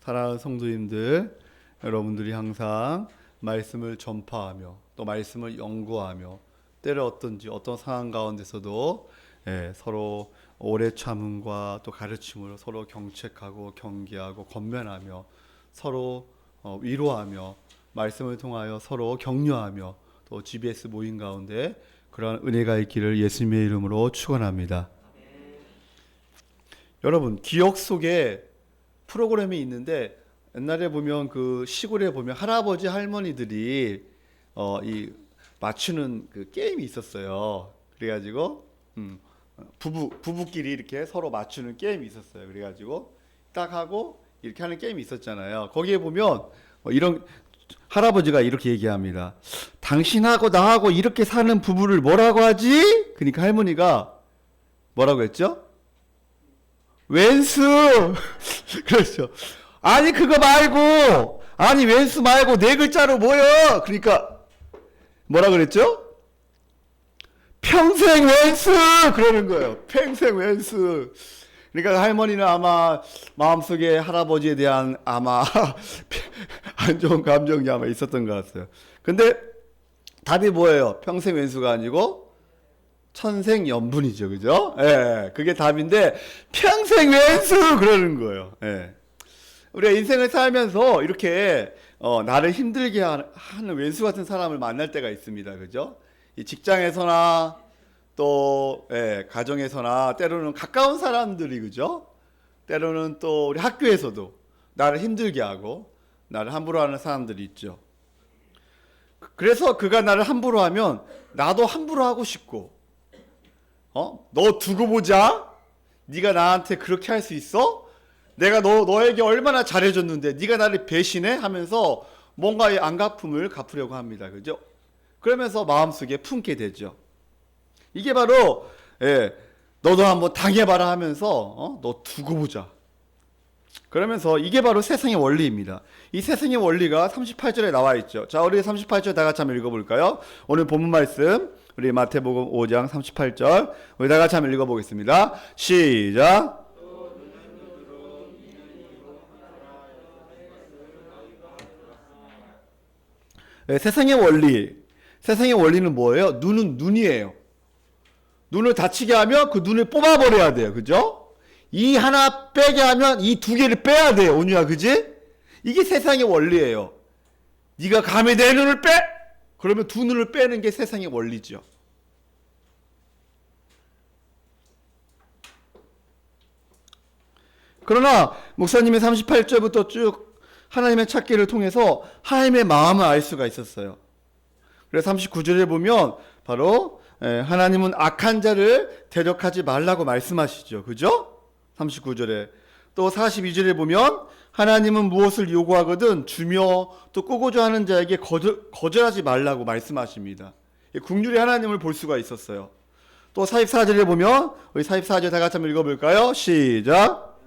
사랑하는 성도님들, 여러분들이 항상 말씀을 전파하며 또 말씀을 연구하며 때로 어떤 상황 가운데서도 서로 오래 참음과 또 가르침으로 서로 경책하고 경계하고 권면하며 서로 위로하며 말씀을 통하여 서로 격려하며 또 GBS 모임 가운데 그러한 은혜가 있기를 예수님의 이름으로 축원합니다. 여러분, 기억 속에 프로그램이 있는데 옛날에 보면 그 시골에 보면 할아버지 할머니들이 이 맞추는 그 게임이 있었어요. 그래가지고 부부끼리 이렇게 서로 맞추는 게임이 있었어요. 그래가지고 딱 하고 이렇게 하는 게임이 있었잖아요. 거기에 보면 이런 할아버지가 이렇게 얘기합니다. 당신하고 나하고 이렇게 사는 부부를 뭐라고 하지? 그러니까 할머니가 뭐라고 했죠? 왼수. 그렇죠. 아니 그거 말고, 아니 왼수 말고 네 글자로 뭐요? 그러니까 뭐라 그랬죠? 평생 왼수. 그러는 거예요. 평생 왼수. 그러니까 할머니는 아마 마음속에 할아버지에 대한 아마 안 좋은 감정이 아마 있었던 것 같아요. 근데 답이 뭐예요? 평생 왼수가 아니고 천생연분이죠. 그죠? 예, 그게 답인데 평생 왼수 그러는 거예요. 예. 우리가 인생을 살면서 이렇게 나를 힘들게 하는 왼수 같은 사람을 만날 때가 있습니다. 그죠? 이 직장에서나 또 가정에서나 때로는 가까운 사람들이 그죠? 때로는 또 우리 학교에서도 나를 힘들게 하고 나를 함부로 하는 사람들이 있죠. 그래서 그가 나를 함부로 하면 나도 함부로 하고 싶고 너 두고 보자. 네가 나한테 그렇게 할 수 있어? 내가 너에게 얼마나 잘해줬는데 네가 나를 배신해? 하면서 뭔가 의 안갚음을 갚으려고 합니다. 그죠? 그러면서 마음속에 품게 되죠. 이게 바로 너도 한번 당해봐라 하면서 너 두고 보자. 그러면서 이게 바로 세상의 원리입니다. 이 세상의 원리가 38절에 나와 있죠. 자, 우리 38절 다 같이 한번 읽어볼까요? 오늘 본문 말씀 우리 마태복음 5장 38절 우리 다 같이 한번 읽어보겠습니다. 시작. 세상의 원리. 세상의 원리는 뭐예요? 눈은 눈이에요. 눈을 다치게 하면 그 눈을 뽑아버려야 돼요. 그죠? 이 하나 빼게 하면 이 두 개를 빼야 돼요. 온유야, 그지? 이게 세상의 원리예요. 네가 감히 내 눈을 빼! 그러면 두 눈을 빼는 게 세상의 원리죠. 그러나 목사님의 38절부터 쭉 하나님의 찾기를 통해서 하나님의 마음을 알 수가 있었어요. 그래서 39절에 보면 바로 하나님은 악한 자를 대적하지 말라고 말씀하시죠. 그죠? 39절에. 또 42절에 보면 하나님은 무엇을 요구하거든 주며 또 꾸고자 하는 자에게 거절하지 말라고 말씀하십니다. 긍휼의 하나님을 볼 수가 있었어요. 또 44절에 보면 우리 44절 다 같이 한번 읽어볼까요? 시작.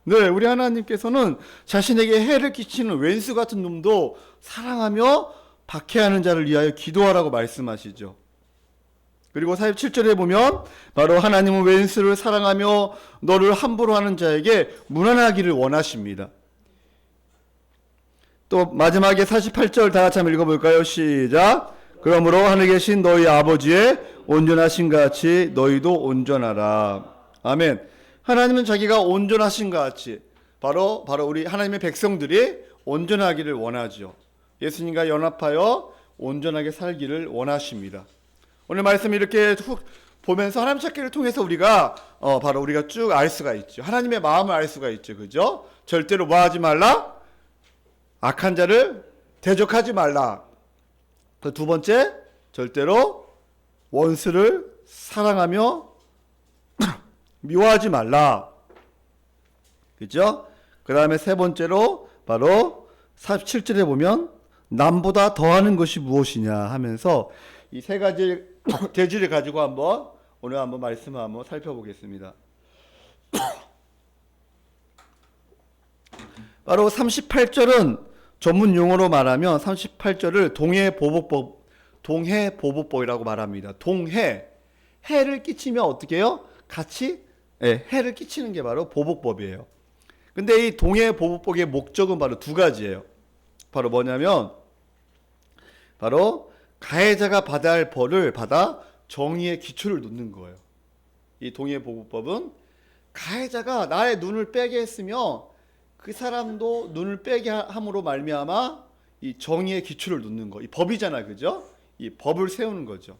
네, 우리 하나님께서는 자신에게 해를 끼치는 왼수 같은 놈도 사랑하며 박해하는 자를 위하여 기도하라고 말씀하시죠. 그리고 47절에 보면 바로 하나님은 왼수를 사랑하며 너를 함부로 하는 자에게 무난하기를 원하십니다. 또 마지막에 48절 다 같이 한번 읽어볼까요? 시작. 그러므로 하늘에 계신 너희 아버지의 온전하신 같이 너희도 온전하라. 아멘. 하나님은 자기가 온전하신 것 같이 바로 우리 하나님의 백성들이 온전하기를 원하죠. 예수님과 연합하여 온전하게 살기를 원하십니다. 오늘 말씀 이렇게 훅 보면서 하나님 찾기를 통해서 우리가 바로 우리가 쭉 알 수가 있죠. 하나님의 마음을 알 수가 있죠. 그죠? 절대로 뭐 하지 말라? 악한 자를 대적하지 말라. 그 두 번째, 절대로 원수를 사랑하며 미워하지 말라. 그죠? 그 다음에 세 번째로 바로 47절에 보면 남보다 더하는 것이 무엇이냐 하면서 이 세 가지 대지를 가지고 오늘 한번 말씀을 한번 살펴보겠습니다. 바로 38절은 전문 용어로 말하면 38절을 동해보복법이라고 말합니다. 동해. 해를 끼치면 어떻게 해요? 같이 해를 끼치는 게 바로 보복법이에요. 근데 이 동해보복법의 목적은 바로 두 가지예요. 바로 뭐냐면 바로 가해자가 받아야 할 벌을 받아 정의의 기초를 놓는 거예요. 이 동해보복법은 가해자가 나의 눈을 빼게 했으며 그 사람도 눈을 빼게 함으로 말미암아 이 정의의 기초를 놓는 거. 이 법이잖아, 그죠? 이 법을 세우는 거죠.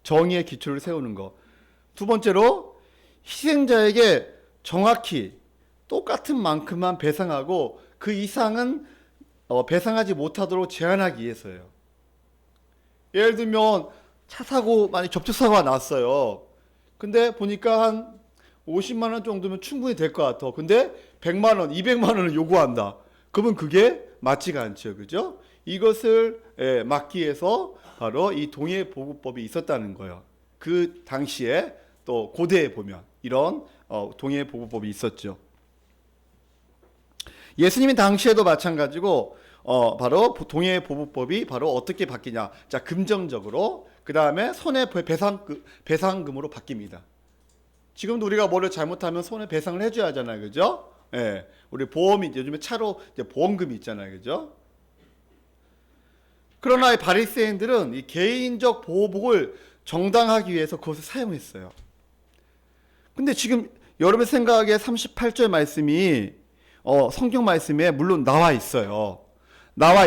정의의 기초를 세우는 거. 두 번째로 희생자에게 정확히 똑같은 만큼만 배상하고 그 이상은 배상하지 못하도록 제한하기 위해서예요. 예를 들면 차 사고 만약 접촉사고가 났어요. 근데 보니까 한 50만 원 정도면 충분히 될 것 같아. 근데 100만 원, 200만 원을 요구한다. 그러면 그게 맞지가 않죠. 그죠? 이것을 막기 위해서 바로 이 동해보복법이 있었다는 거예요. 그 당시에 또 고대에 보면 이런 동해보복법이 있었죠. 예수님이 당시에도 마찬가지고 바로 동해보복법이 바로 어떻게 바뀌냐. 자, 금전적으로 그 다음에 손해배상금으로 바뀝니다. 지금도 우리가 뭐를 잘못하면 손해배상을 해줘야 하잖아요, 그죠? 예, 우리 보험이 요즘에 차로 이제 보험금이 있잖아요, 그죠? 그러나 이 바리새인들은 이 개인적 보복을 정당하기 위해서 그것을 사용했어요. 근데 지금 여러분 생각하기에 38절 말씀이 성경 말씀에 물론 나와 있어요. 나와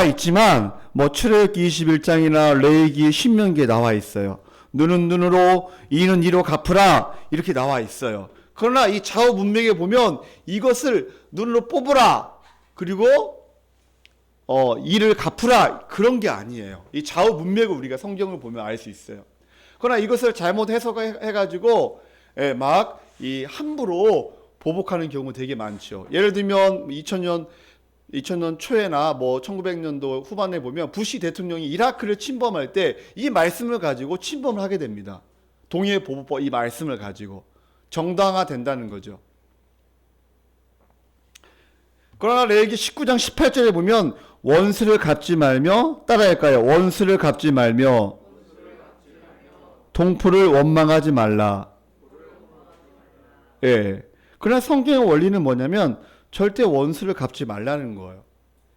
있지만 뭐 출애굽기 21장이나 레위기 신명기에 나와 있어요. 눈은 눈으로 이는 이로 갚으라 이렇게 나와 있어요. 그러나 이 좌우 문맥에 보면 이것을 눈으로 뽑으라 그리고 이를 갚으라 그런 게 아니에요. 이 좌우 문맥을 우리가 성경을 보면 알 수 있어요. 그러나 이것을 잘못 해석해가지고 막 이 함부로 보복하는 경우 되게 많죠. 예를 들면 2000년 초에나 뭐 1900년도 후반에 보면 부시 대통령이 이라크를 침범할 때 이 말씀을 가지고 침범을 하게 됩니다. 동해보복법 이 말씀을 가지고 정당화된다는 거죠. 그러나 레위기 19장 18절에 보면 원수를 갚지 말며 따라할까요? 원수를 갚지 말며 동포를 원망하지 말라. 예. 그러나 성경의 원리는 뭐냐면 절대 원수를 갚지 말라는 거예요.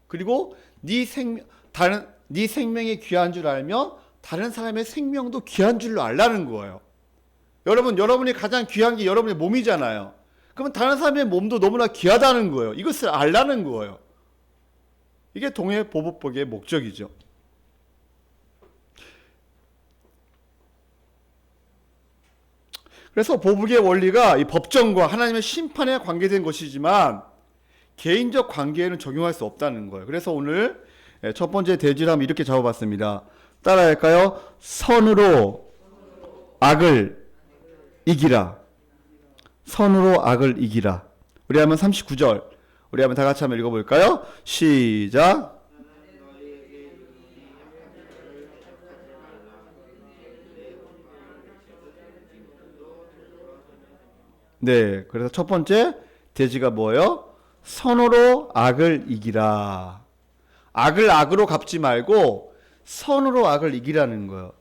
그리고 네 생명이 귀한 줄 알면 다른 사람의 생명도 귀한 줄로 알라는 거예요. 여러분이 가장 귀한 게 여러분의 몸이잖아요. 그러면 다른 사람의 몸도 너무나 귀하다는 거예요. 이것을 알라는 거예요. 이게 동해보복법의 목적이죠. 그래서 보복의 원리가 이 법정과 하나님의 심판에 관계된 것이지만 개인적 관계에는 적용할 수 없다는 거예요. 그래서 오늘 첫 번째 대지를 한번 이렇게 잡아봤습니다. 따라할까요? 선으로 악을 이기라. 선으로 악을 이기라. 우리 한번 39절. 우리 한번 다 같이 한번 읽어볼까요? 시작. 네. 그래서 첫 번째 대지가 뭐예요? 선으로 악을 이기라. 악을 악으로 갚지 말고 선으로 악을 이기라는 거예요.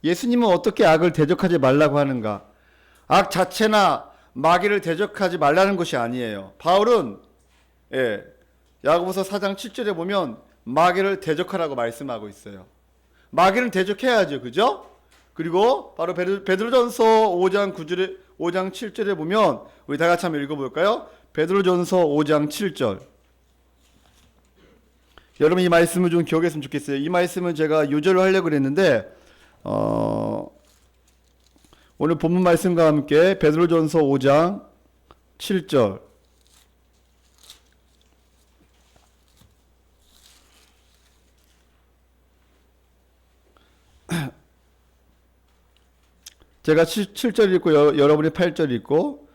예수님은 어떻게 악을 대적하지 말라고 하는가? 악 자체나 마귀를 대적하지 말라는 것이 아니에요. 바울은 야고보서 4장 7절에 보면 마귀를 대적하라고 말씀하고 있어요. 마귀는 대적해야죠. 그죠? 그리고 바로 베드로전서 5장 7절에 보면 우리 다 같이 한번 읽어볼까요? 베드로전서 5장 7절. 여러분 이 말씀을 좀 기억했으면 좋겠어요. 이 말씀은 제가 요절로 하려고 그랬는데 오늘 본문 말씀과 함께 베드로전서 5장 7절. 제가 7절 읽고 여러분이 8절 읽고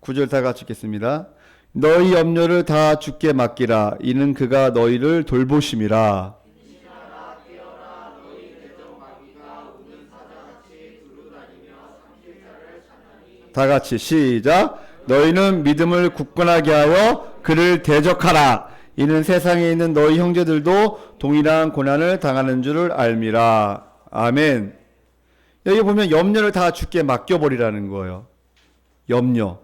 9절 다 같이 읽겠습니다. 너희 염려를 다 주께 맡기라. 이는 그가 너희를 돌보심이라. 다 같이 시작. 너희는 믿음을 굳건하게 하여 그를 대적하라. 이는 세상에 있는 너희 형제들도 동일한 고난을 당하는 줄을 알미라. 아멘. 여기 보면 염려를 다 주께 맡겨버리라는 거예요. 염려.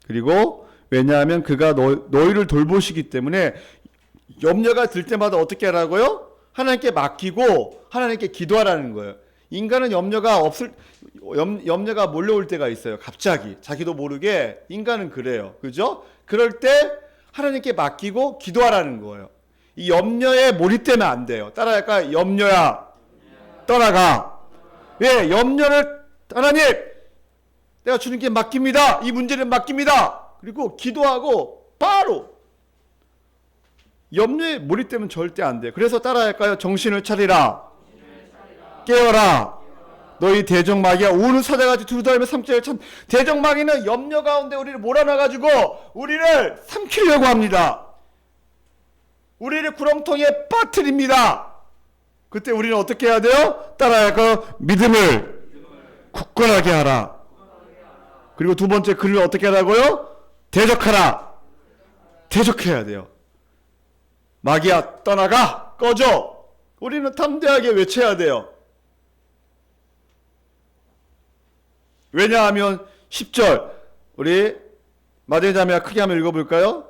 그리고 왜냐하면 그가 너희를 돌보시기 때문에 염려가 들 때마다 어떻게 하라고요? 하나님께 맡기고 하나님께 기도하라는 거예요. 인간은 염려가 몰려올 때가 있어요. 갑자기 자기도 모르게 인간은 그래요. 그죠? 그럴 때 하나님께 맡기고 기도하라는 거예요. 이 염려에 몰입되면 안 돼요. 따라할까요? 염려야 떠나가. 왜? 염려를 하나님 내가 주님께 맡깁니다. 이 문제를 맡깁니다. 그리고 기도하고 바로 염려에 몰입되면 절대 안 돼. 그래서 따라할까요? 정신을 차리라. 깨어라. 너희 대적마귀가 우는 사자같이 두루다니며 삼키려 참. 대적마귀는 염려 가운데 우리를 몰아넣어가지고 우리를 삼키려고 합니다. 우리를 구렁텅이에 빠뜨립니다. 그때 우리는 어떻게 해야 돼요? 따라할까요? 믿음을 굳건하게 하라. 그리고 두 번째, 그를 어떻게 하라고요? 대적하라. 대적해야 돼요. 마귀야 떠나가, 꺼져. 우리는 담대하게 외쳐야 돼요. 왜냐하면 10절 우리 마대자매가 크게 한번 읽어볼까요?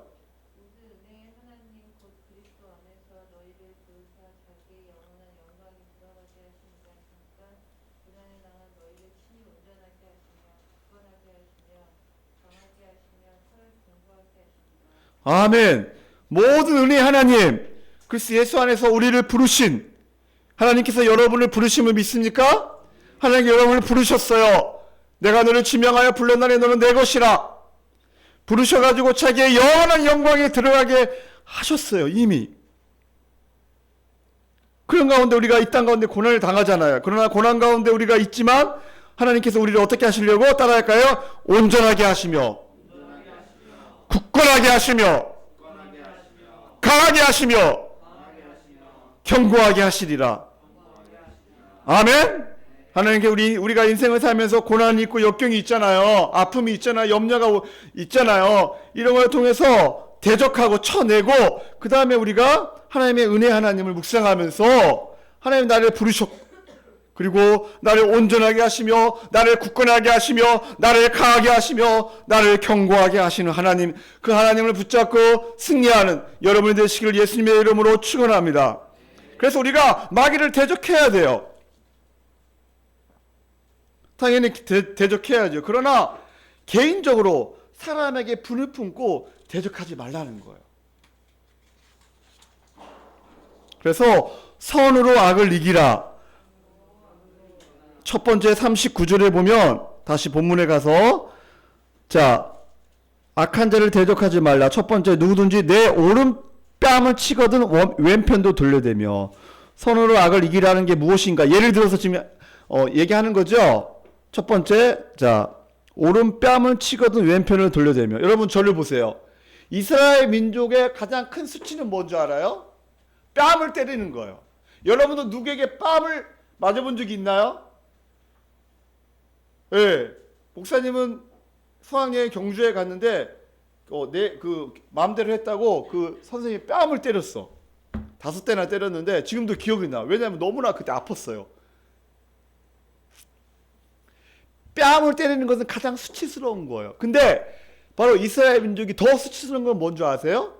아멘. 모든 은혜 하나님, 그리스도 예수 안에서 우리를 부르신 하나님께서 여러분을 부르심을 믿습니까? 하나님께 여러분을 부르셨어요. 내가 너를 지명하여 불렀나니 너는 내 것이라. 부르셔가지고 자기의 영원한 영광에 들어가게 하셨어요. 이미. 그런 가운데 우리가 이 땅 가운데 고난을 당하잖아요. 그러나 고난 가운데 우리가 있지만 하나님께서 우리를 어떻게 하시려고? 따라할까요? 온전하게 하시며 굳건하게 하시며 강하게 하시며 견고하게 하시리라. 아멘. 하나님께 우리가 인생을 살면서 고난이 있고 역경이 있잖아요. 아픔이 있잖아요. 염려가 있잖아요. 이런 걸 통해서 대적하고 쳐내고 그 다음에 우리가 하나님의 은혜 하나님을 묵상하면서 하나님 나를 부르셨고 그리고 나를 온전하게 하시며 나를 굳건하게 하시며 나를 강하게 하시며 나를 견고하게 하시는 하나님, 그 하나님을 붙잡고 승리하는 여러분이 되시기를 예수님의 이름으로 축원합니다. 그래서 우리가 마귀를 대적해야 돼요. 당연히 대적해야죠. 그러나 개인적으로 사람에게 분을 품고 대적하지 말라는 거예요. 그래서 선으로 악을 이기라. 첫 번째 39절에 보면 다시 본문에 가서 자, 악한 자를 대적하지 말라. 첫 번째, 누구든지 내 오른뺨을 치거든 왼편도 돌려대며. 선으로 악을 이기라는 게 무엇인가? 예를 들어서 지금 얘기하는 거죠. 첫 번째, 자, 오른뺨을 치거든 왼편을 돌려대며. 여러분 저를 보세요. 이스라엘 민족의 가장 큰 수치는 뭔지 알아요? 뺨을 때리는 거예요. 여러분도 누구에게 뺨을 맞아본 적이 있나요? 예. 네. 목사님은 수학여행 경주에 갔는데 내 그 마음대로 했다고 그 선생님이 뺨을 때렸어. 5대나 때렸는데 지금도 기억이 나. 왜냐하면 너무나 그때 아팠어요. 뺨을 때리는 것은 가장 수치스러운 거예요. 근데 바로 이스라엘 민족이 더 수치스러운 건 뭔지 아세요?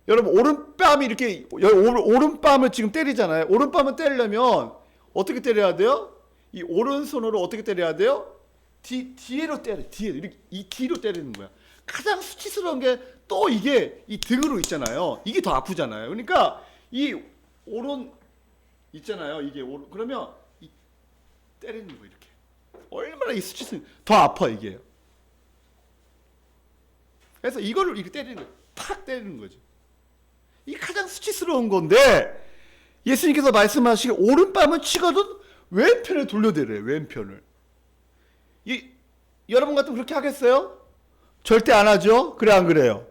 여러분 오른뺨이 이렇게 오른뺨을 지금 때리잖아요. 오른뺨을 때리려면 어떻게 때려야 돼요? 이 오른손으로 어떻게 때려야 돼요? 뒤로 때려. 뒤에 이렇게 이 뒤로 때리는 거야. 가장 수치스러운 게 또 이게 이 등으로 있잖아요. 이게 더 아프잖아요. 그러니까 이 오른 있잖아요. 이게 그러면 이 때리는 거 이렇게. 얼마나 이 수치스러운 더 아파 이게. 그래서 이거를 이렇게 때리는 거예요. 탁 때리는 거죠. 이게 가장 수치스러운 건데 예수님께서 말씀하시길 오른뺨을 치거든 왼편을 돌려대래요. 왼편을. 여러분 같으면 그렇게 하겠어요? 절대 안 하죠? 그래 안 그래요?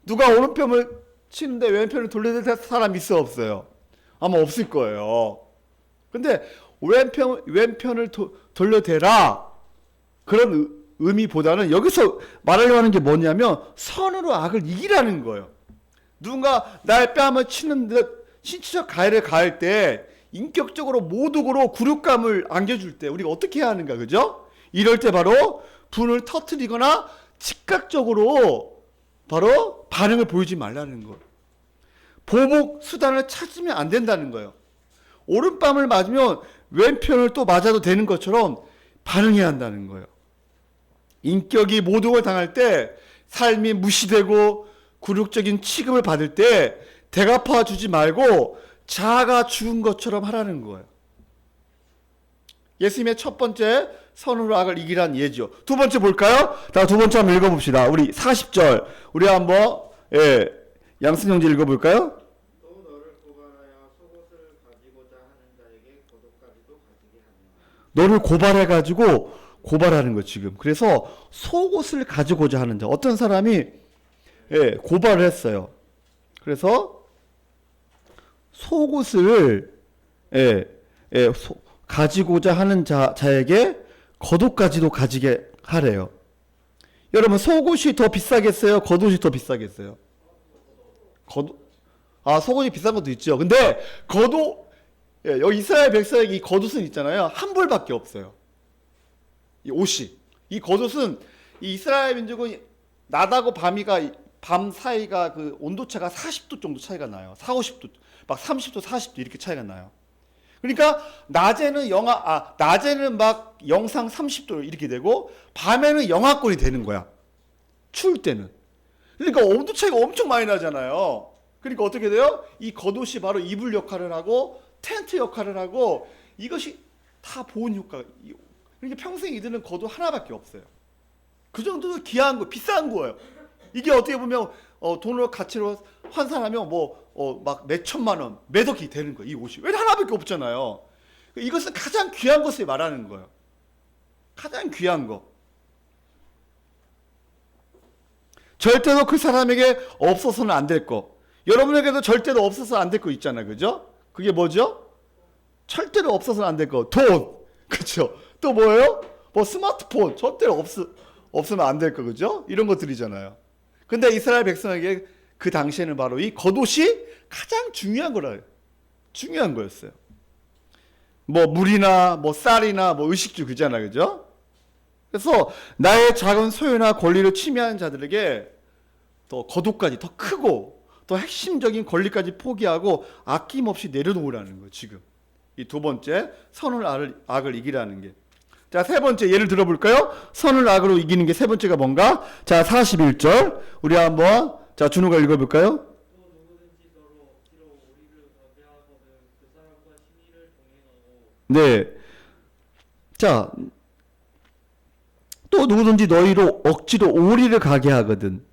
누가 오른편을 치는데 왼편을 돌려댈 사람 있어 없어요? 아마 없을 거예요. 근데 왼편을 돌려대라 그런 의미보다는 여기서 말하려고 하는 게 뭐냐면 선으로 악을 이기라는 거예요. 누군가 나의 뺨을 치는 듯 신체적 가해를 가할 때 인격적으로 모독으로 굴욕감을 안겨줄 때 우리가 어떻게 해야 하는가, 그죠? 이럴 때 바로 분을 터뜨리거나 즉각적으로 바로 반응을 보이지 말라는 거. 보복 수단을 찾으면 안 된다는 거예요. 오른뺨을 맞으면 왼편을 또 맞아도 되는 것처럼 반응해야 한다는 거예요. 인격이 모독을 당할 때, 삶이 무시되고 굴욕적인 취급을 받을 때 대갚아 주지 말고 자아가 죽은 것처럼 하라는 거예요. 예수님의 첫 번째 선으로 악을 이기란 예죠. 두 번째 볼까요? 자, 두 번째 한번 읽어봅시다. 우리 40절 우리 한번 양승 형제 읽어볼까요? 또 너를 고발하여 속옷을 가지고자 하는 자에게 고독까지도 가지게 하느냐. 너를 고발해가지고 고발하는 거 지금. 그래서 속옷을 가지고자 하는 자. 어떤 사람이 고발을 했어요. 그래서 속옷을 가지고자 하는 자에게 겉옷까지도 가지게 하래요. 여러분, 속옷이 더 비싸겠어요? 겉옷이 더 비싸겠어요? 속옷이 비싼 것도 있죠. 근데 겉옷, 여기 이스라엘 백성에게 이 겉옷은 있잖아요. 한 벌밖에 없어요. 이 옷이. 이 겉옷은 이 이스라엘 민족은 낮하고 밤 사이가 그 온도차가 40도 정도 차이가 나요. 40, 50도, 막 30도, 40도 이렇게 차이가 나요. 그러니까 낮에는 막 영상 30도 이렇게 되고 밤에는 영하권이 되는 거야. 추울 때는. 그러니까 온도 차이가 엄청 많이 나잖아요. 그러니까 어떻게 돼요? 이 겉옷이 바로 이불 역할을 하고 텐트 역할을 하고 이것이 다 보온 효과가. 그러니까 평생 이들은 겉옷 하나밖에 없어요. 그 정도로 귀한 거, 비싼 거예요. 이게 어떻게 보면 돈으로 가치로 환산하면 막 몇 천만 원, 몇 억이 되는 거예요. 이 옷이. 왜 하나밖에 없잖아요. 이것은 가장 귀한 것을 말하는 거예요. 가장 귀한 거. 절대로 그 사람에게 없어서는 안 될 거. 여러분에게도 절대로 없어서 안 될 거 있잖아요. 그죠? 그게 뭐죠? 절대로 없어서는 안 될 거. 돈. 그렇죠? 또 뭐예요? 스마트폰. 절대로 없으면 안 될 거. 그죠? 이런 것들이잖아요. 근데 이스라엘 백성에게 그 당시에는 바로 이 겉옷이 가장 중요한 거라요. 중요한 거였어요. 물이나 쌀이나 의식주 그잖아요. 그죠? 그래서 나의 작은 소유나 권리를 침해하는 자들에게 더 겉옷까지 더 크고 더 핵심적인 권리까지 포기하고 아낌없이 내려놓으라는 거예요. 지금 이 두 번째 선을 악을 이기라는 게. 자, 세 번째 예를 들어볼까요? 선을 악으로 이기는 게 세 번째가 뭔가? 자, 41절 우리 한번 준호가 읽어볼까요? 또 누구든지 너로 억지로 오리를 가게 하거든 그 사람과 시위를 동행하고. 네. 자, 또 누구든지 너희로 억지로 오리를 가게 하거든.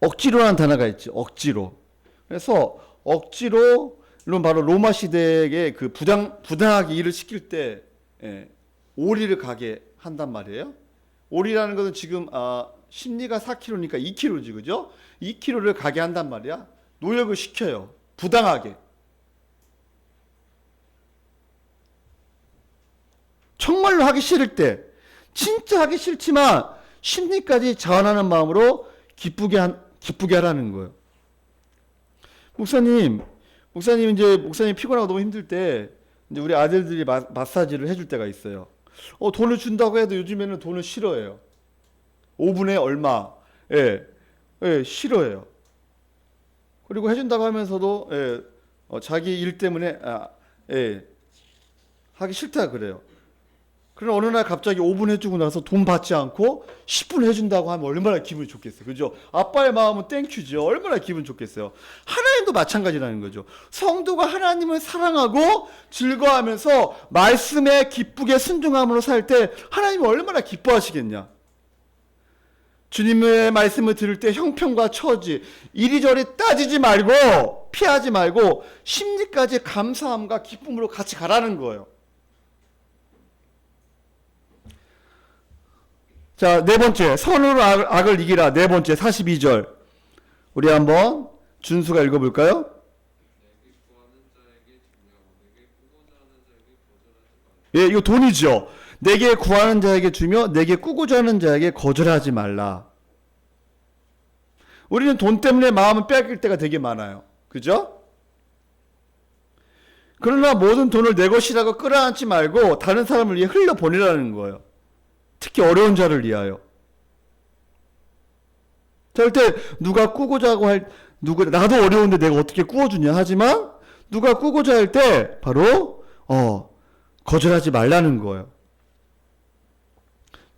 억지로라는 단어가 있지. 억지로. 그래서 억지로는 바로 로마 시대의 그 부당하게 일을 시킬 때 오리를 가게 한단 말이에요. 오리라는 것은 지금 심리가 4kg니까 2kg지, 그죠? 2kg를 가게 한단 말이야. 노역을 시켜요. 부당하게. 정말로 하기 싫을 때, 진짜 하기 싫지만 심리까지 자원하는 마음으로 기쁘게 하라는 거예요. 목사님 피곤하고 너무 힘들 때 이제 우리 아들들이 마사지를 해줄 때가 있어요. 돈을 준다고 해도 요즘에는 돈을 싫어해요. 5분에 얼마, 싫어해요. 그리고 해준다고 하면서도 자기 일 때문에 하기 싫다 그래요. 그럼 어느 날 갑자기 5분 해주고 나서 돈 받지 않고 10분 해준다고 하면 얼마나 기분이 좋겠어요. 그죠? 아빠의 마음은 땡큐죠. 얼마나 기분 좋겠어요. 하나님도 마찬가지라는 거죠. 성도가 하나님을 사랑하고 즐거워하면서 말씀에 기쁘게 순종함으로 살 때 하나님이 얼마나 기뻐하시겠냐. 주님의 말씀을 들을 때 형편과 처지 이리저리 따지지 말고 피하지 말고 심리까지 감사함과 기쁨으로 같이 가라는 거예요. 자, 네 번째, 선으로 악을 이기라. 네 번째, 42절. 우리 한번 준수가 읽어볼까요? 예, 이거 돈이죠. 내게 구하는 자에게 주며 내게 꾸고자 하는 자에게 거절하지 말라. 우리는 돈 때문에 마음을 빼앗길 때가 되게 많아요. 그죠? 그러나 모든 돈을 내 것이라고 끌어안지 말고 다른 사람을 위해 흘려보내라는 거예요. 특히 어려운 자를 위하여. 절대 누가 꾸고자 할, 나도 어려운데 내가 어떻게 꾸어주냐 하지만 누가 꾸고자 할 때 바로 거절하지 말라는 거예요.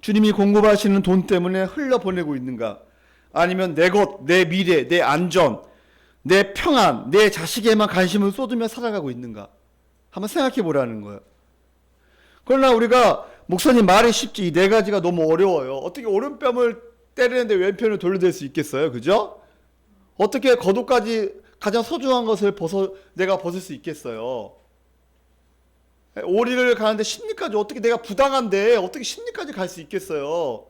주님이 공급하시는 돈 때문에 흘려보내고 있는가? 아니면 내 것, 내 미래, 내 안전, 내 평안, 내 자식에만 관심을 쏟으며 살아가고 있는가? 한번 생각해 보라는 거예요. 그러나 우리가 목사님 말이 쉽지 이 네 가지가 너무 어려워요. 어떻게 오른뺨을 때리는데 왼편을 돌려댈 수 있겠어요? 그죠? 어떻게 겉옷까지 가장 소중한 것을 내가 벗을 수 있겠어요? 오리를 가는데 십리까지 어떻게 내가 부당한데 어떻게 십리까지 갈 수 있겠어요?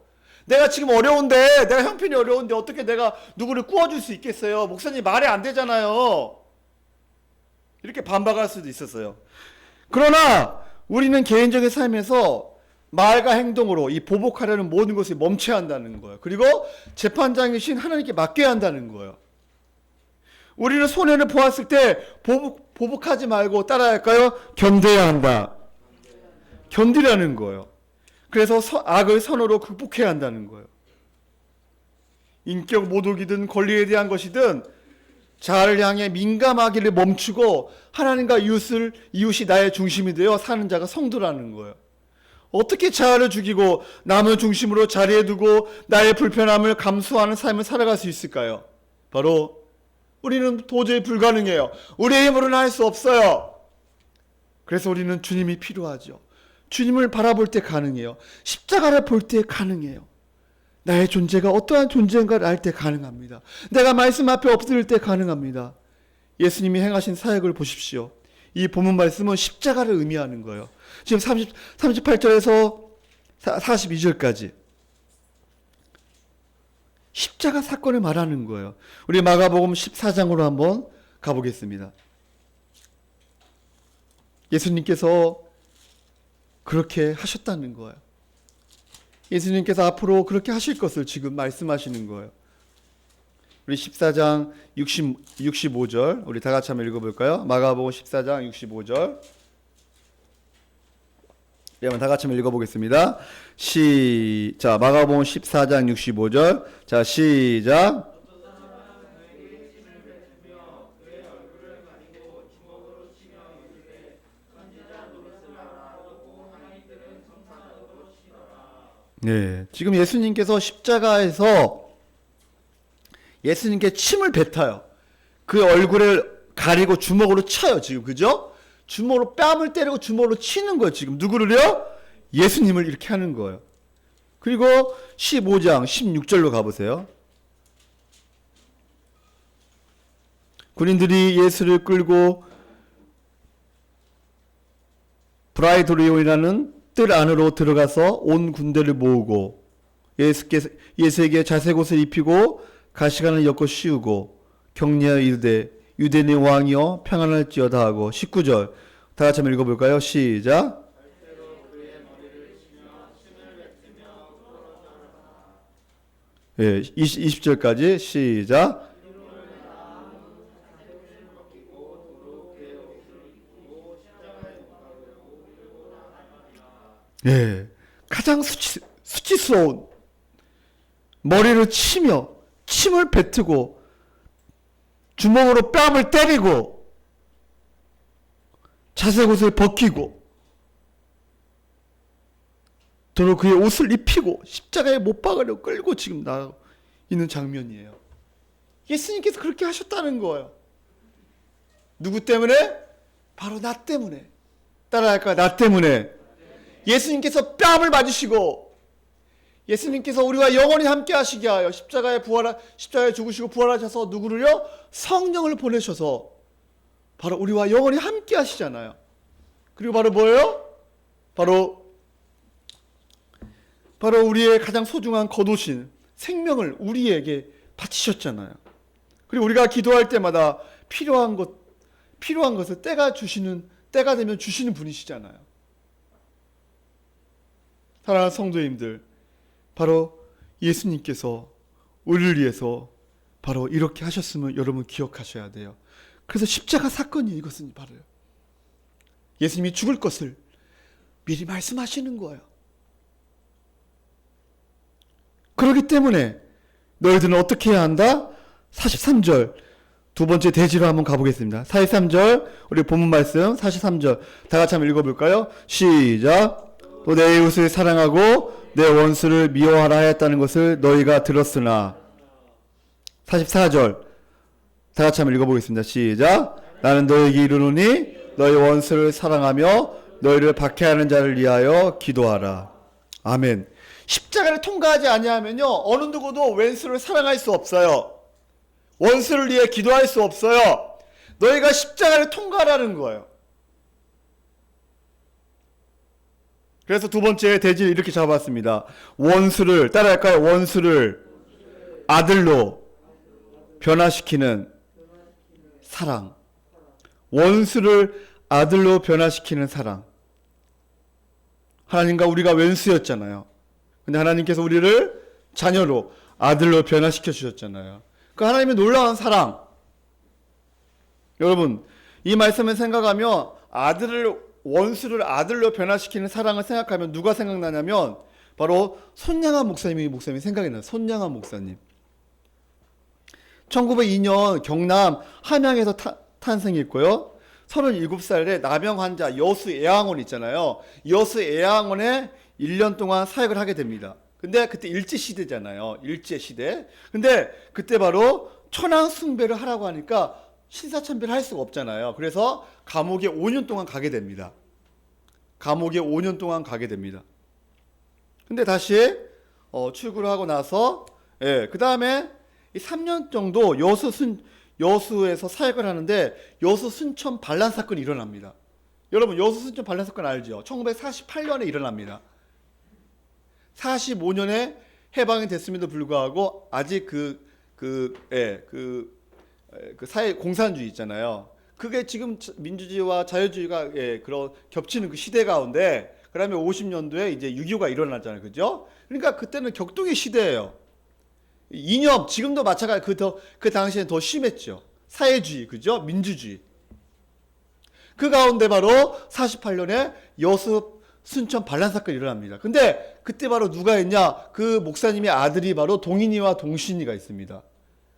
내가 지금 어려운데 내가 형편이 어려운데 어떻게 내가 누구를 구워줄 수 있겠어요? 목사님 말이 안 되잖아요. 이렇게 반박할 수도 있었어요. 그러나 우리는 개인적인 삶에서 말과 행동으로 이 보복하려는 모든 것을 멈춰야 한다는 거예요. 그리고 재판장이신 하나님께 맡겨야 한다는 거예요. 우리는 손해를 보았을 때 보복하지 말고 따라야 할까요? 견뎌야 한다. 견디라는 거예요. 그래서 악을 선으로 극복해야 한다는 거예요. 인격 모독이든 권리에 대한 것이든 자아를 향해 민감하기를 멈추고 하나님과 이웃이 나의 중심이 되어 사는 자가 성도라는 거예요. 어떻게 자아를 죽이고 남을 중심으로 자리에 두고 나의 불편함을 감수하는 삶을 살아갈 수 있을까요? 바로 우리는 도저히 불가능해요. 우리의 힘으로는 할 수 없어요. 그래서 우리는 주님이 필요하죠. 주님을 바라볼 때 가능해요. 십자가를 볼 때 가능해요. 나의 존재가 어떠한 존재인가를 알 때 가능합니다. 내가 말씀 앞에 엎드릴 때 가능합니다. 예수님이 행하신 사역을 보십시오. 이 본문 말씀은 십자가를 의미하는 거예요. 지금 38절에서 42절까지 십자가 사건을 말하는 거예요. 우리 마가복음 14장으로 한번 가보겠습니다. 예수님께서 그렇게 하셨다는 거예요. 예수님께서 앞으로 그렇게 하실 것을 지금 말씀하시는 거예요. 우리 14장 65절 우리 다 같이 한번 읽어볼까요? 마가복음 14장 65절 한번 다 같이 한번 읽어보겠습니다. 자, 마가복음 14장 65절 자, 시작. 네, 지금 예수님께서 십자가에서 예수님께 침을 뱉어요. 그 얼굴을 가리고 주먹으로 쳐요. 지금 그죠? 주먹으로 뺨을 때리고 주먹으로 치는 거예요. 지금 누구를요? 예수님을 이렇게 하는 거예요. 그리고 15장 16절로 가보세요. 군인들이 예수를 끌고 브라이도리온이라는 뜰 안으로 들어가서 온 군대를 모으고 예수에게 자색 옷을 입히고 가시관을 엮어 씌우고 격려하여 이르되 유대인의 왕이여 평안할지어다 하고 19절 다 같이 한번 읽어볼까요? 시작. 예, 20절까지 시작. 예, 가장 수치스러운 머리를 치며 침을 뱉고 주먹으로 뺨을 때리고 자색 옷을 벗기고 도로 그의 옷을 입히고 십자가에 못 박으려 끌고 지금 나 있는 장면이에요. 예수님께서 그렇게 하셨다는 거예요. 누구 때문에? 바로 나 때문에. 따라할까요? 나 때문에. 예수님께서 뺨을 맞으시고 예수님께서 우리와 영원히 함께 하시게 하여 십자가에 죽으시고 부활하셔서 누구를요? 성령을 보내셔서 바로 우리와 영원히 함께 하시잖아요. 그리고 바로 뭐예요? 바로 우리의 가장 소중한 겉옷인 생명을 우리에게 바치셨잖아요. 그리고 우리가 기도할 때마다 필요한 것을 때가 되면 주시는 분이시잖아요. 사랑하는 성도님들, 바로 예수님께서 우리를 위해서 바로 이렇게 하셨음을 여러분 기억하셔야 돼요. 그래서 십자가 사건이 이것은 바로요. 예수님이 죽을 것을 미리 말씀하시는 거예요. 그렇기 때문에 너희들은 어떻게 해야 한다? 43절 두 번째 대지로 한번 가보겠습니다. 43절 우리 본문 말씀 43절 다 같이 한번 읽어볼까요? 시작. 또 내 이웃을 사랑하고 내 원수를 미워하라 하였다는 것을 너희가 들었으나 44절 다 같이 한번 읽어보겠습니다. 시작. 나는 너희에게 이르노니 너희 원수를 사랑하며 너희를 박해하는 자를 위하여 기도하라. 아멘. 십자가를 통과하지 아니하면요 어느 누구도 원수를 사랑할 수 없어요. 원수를 위해 기도할 수 없어요. 너희가 십자가를 통과하라는 거예요. 그래서 두 번째 대지를 이렇게 잡았습니다. 원수를 따라할까요? 원수를 아들로 변화시키는 사랑. 원수를 아들로 변화시키는 사랑. 하나님과 우리가 왼수였잖아요. 근데 하나님께서 우리를 자녀로 아들로 변화시켜 주셨잖아요. 그 하나님의 놀라운 사랑. 여러분 이 말씀을 생각하며 원수를 아들로 변화시키는 사랑을 생각하면 누가 생각나냐면 바로 손양한 목사님이 생각이 나요. 손양한 목사님. 1902년 경남 함양에서 탄생했고요. 37살에 나병 환자 여수 애양원 있잖아요. 여수 애양원에 1년 동안 사역을 하게 됩니다. 근데 그때 일제 시대잖아요. 일제 시대. 근데 그때 바로 천황 숭배를 하라고 하니까 신사참배를 할 수가 없잖아요. 그래서 감옥에 5년 동안 가게 됩니다. 감옥에 5년 동안 가게 됩니다. 근데 다시 출구를 하고 나서 그 다음에 3년 정도 여수에서 사역을 하는데 여수 순천 반란 사건이 일어납니다. 여러분 여수 순천 반란 사건 알죠? 1948년에 일어납니다. 45년에 해방이 됐음에도 불구하고 아직 사회 공산주의 있잖아요. 그게 지금 민주주의와 자유주의가 그런 겹치는 그 시대 가운데 그다음에 50년도에 이제 6.25가 일어났잖아요. 그죠? 그러니까 그때는 격동의 시대예요. 이념 지금도 마찬가지 그 당시엔 더 심했죠. 사회주의, 그죠? 민주주의. 그 가운데 바로 48년에 여수 순천 반란 사건이 일어납니다. 근데 그때 바로 누가 있냐? 그 목사님의 아들이 바로 동인이와 동신이가 있습니다.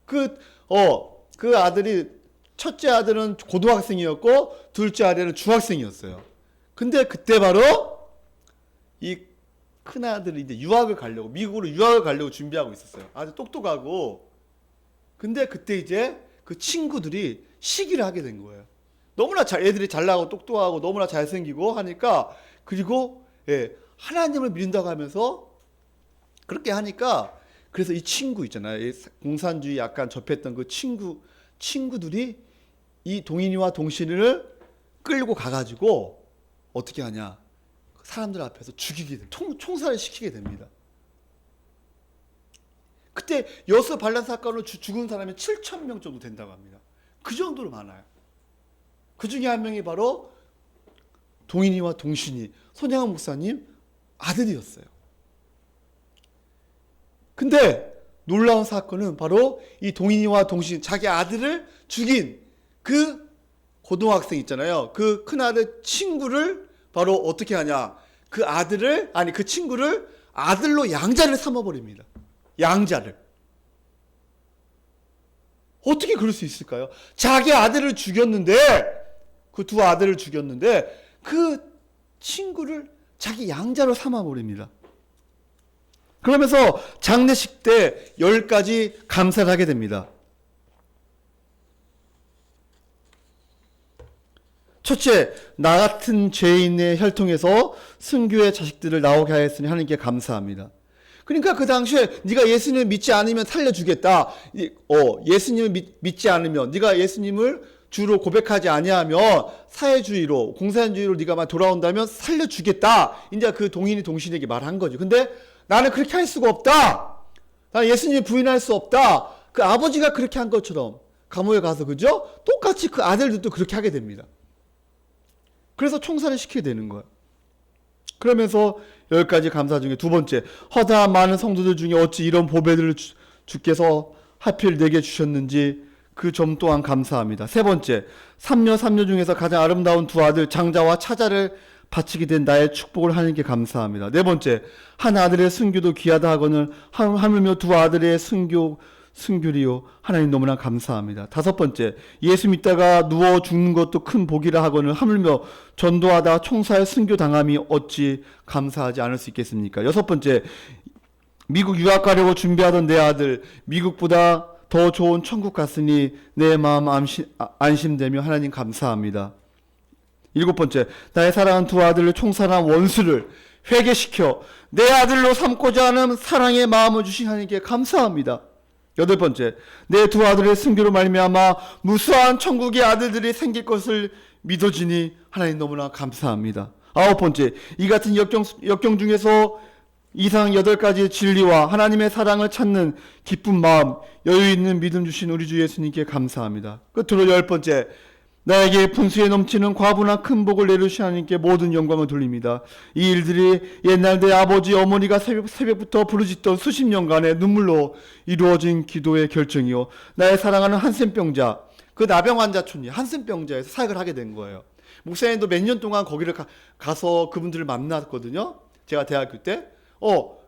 그 아들이 첫째 아들은 고등학생이었고 둘째 아들은 중학생이었어요. 근데 그때 바로 이 큰아들이 이제 미국으로 유학을 가려고 준비하고 있었어요. 아주 똑똑하고. 근데 그때 이제 그 친구들이 시기를 하게 된 거예요. 너무나 애들이 잘나고 똑똑하고 너무나 잘생기고 하니까 그리고 하나님을 믿는다고 하면서 그렇게 하니까 그래서 이 친구 있잖아요. 공산주의 약간 접했던 그 친구들이 이 동인이와 동신을 끌고 가가지고 어떻게 하냐. 사람들 앞에서 죽이게 돼. 총살을 시키게 됩니다. 그때 여수 반란 사건으로 죽은 사람이 7,000명 정도 된다고 합니다. 그 정도로 많아요. 그 중에 한 명이 바로 동인이와 동신이 손양한 목사님 아들이었어요. 근데 놀라운 사건은 바로 이 동인이와 동신 자기 아들을 죽인 그 고등학생 있잖아요. 그 큰아들 친구를 바로 어떻게 하냐. 그 친구를 아들로 양자를 삼아버립니다. 양자를. 어떻게 그럴 수 있을까요? 자기 아들을 죽였는데 그 두 아들을 죽였는데 그 친구를 자기 양자로 삼아버립니다. 그러면서 장례식 때 10가지 감사를 하게 됩니다. 첫째, 나 같은 죄인의 혈통에서 순교의 자식들을 나오게 하였으니 하나님께 감사합니다. 그러니까 그 당시에 네가 예수님을 믿지 않으면 살려주겠다. 예수님을 믿지 않으면 네가 예수님을 주로 고백하지 아니하면 사회주의로 공산주의로 네가 돌아온다면 살려주겠다. 이제 그 동인이 동신에게 말한 거죠. 근데 나는 그렇게 할 수가 없다. 나는 예수님을 부인할 수 없다. 그 아버지가 그렇게 한 것처럼 감옥에 가서 그죠? 똑같이 그 아들들도 그렇게 하게 됩니다. 그래서 총살을 시키게 되는 거예요. 그러면서 10가지 감사 중에 두 번째, 허다한 많은 성도들 중에 어찌 이런 보배들을 주께서 하필 내게 주셨는지 그 점 또한 감사합니다. 세 번째, 삼녀 중에서 가장 아름다운 두 아들 장자와 차자를 바치게 된 나의 축복을 하나님께 감사합니다. 네 번째, 한 아들의 순교도 귀하다 하거늘 하물며 두 아들의 순교리요 하나님 너무나 감사합니다. 다섯 번째, 예수 믿다가 누워 죽는 것도 큰 복이라 하거늘 하물며 전도하다 총사에 순교당함이 어찌 감사하지 않을 수 있겠습니까? 여섯 번째, 미국 유학 가려고 준비하던 내 아들 미국보다 더 좋은 천국 갔으니 내 마음 안심되며 하나님 감사합니다. 일곱 번째, 나의 사랑하는 두 아들을 총사랑 원수를 회개시켜 내 아들로 삼고자 하는 사랑의 마음을 주신 하나님께 감사합니다. 여덟 번째, 내 두 아들의 순교로 말미암아 무수한 천국의 아들들이 생길 것을 믿어지니 하나님 너무나 감사합니다. 아홉 번째, 이 같은 역경 중에서 이상 8가지의 진리와 하나님의 사랑을 찾는 기쁜 마음, 여유 있는 믿음 주신 우리 주 예수님께 감사합니다. 끝으로 10번째, 나에게 분수에 넘치는 과분한 큰 복을 내려주신 하나님께 모든 영광을 돌립니다. 이 일들이 옛날 내 아버지 어머니가 새벽부터 부르짖던 수십 년간의 눈물로 이루어진 기도의 결정이요, 나의 사랑하는 한센병자, 그 나병 환자촌이 한센병자에서 사역을 하게 된 거예요. 목사님도 몇 년 동안 거기를 가서 그분들을 만났거든요. 제가 대학교 때.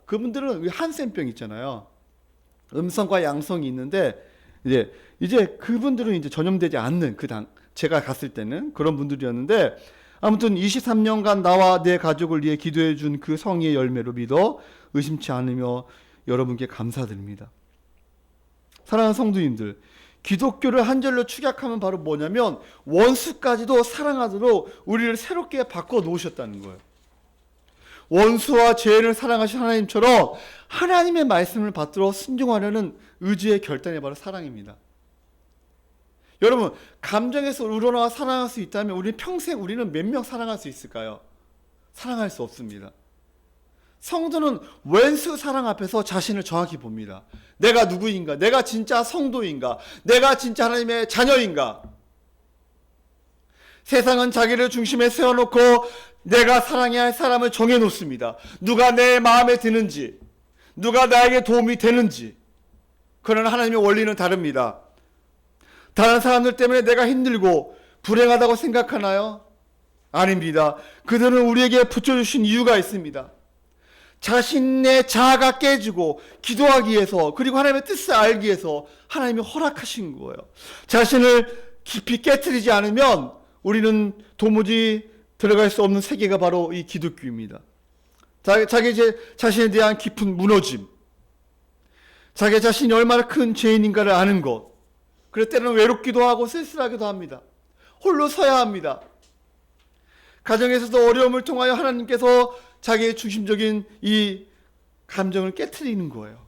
그분들은 한센병 있잖아요. 음성과 양성이 있는데 이제 그분들은 이제 전염되지 않는 제가 갔을 때는 그런 분들이었는데, 아무튼 23년간 나와 내 가족을 위해 기도해 준 그 성의의 열매로 믿어 의심치 않으며 여러분께 감사드립니다. 사랑하는 성도님들, 기독교를 한 절로 축약하면 바로 뭐냐면 원수까지도 사랑하도록 우리를 새롭게 바꿔 놓으셨다는 거예요. 원수와 죄인을 사랑하신 하나님처럼 하나님의 말씀을 받들어 순종하려는 의지의 결단이 바로 사랑입니다. 여러분, 감정에서 우러나와 사랑할 수 있다면 우리는 몇 명 사랑할 수 있을까요? 사랑할 수 없습니다. 성도는 원수 사랑 앞에서 자신을 정확히 봅니다. 내가 누구인가? 내가 진짜 성도인가? 내가 진짜 하나님의 자녀인가? 세상은 자기를 중심에 세워놓고 내가 사랑해야 할 사람을 정해놓습니다. 누가 내 마음에 드는지, 누가 나에게 도움이 되는지. 그러나 하나님의 원리는 다릅니다. 다른 사람들 때문에 내가 힘들고 불행하다고 생각하나요? 아닙니다. 그들은 우리에게 붙여주신 이유가 있습니다. 자신의 자아가 깨지고 기도하기 위해서, 그리고 하나님의 뜻을 알기 위해서 하나님이 허락하신 거예요. 자신을 깊이 깨트리지 않으면 우리는 도무지 들어갈 수 없는 세계가 바로 이 기독교입니다. 자기 자신에 대한 깊은 무너짐, 자기 자신이 얼마나 큰 죄인인가를 아는 것, 그럴 때는 외롭기도 하고 쓸쓸하기도 합니다. 홀로 서야 합니다. 가정에서도 어려움을 통하여 하나님께서 자기의 중심적인 이 감정을 깨트리는 거예요.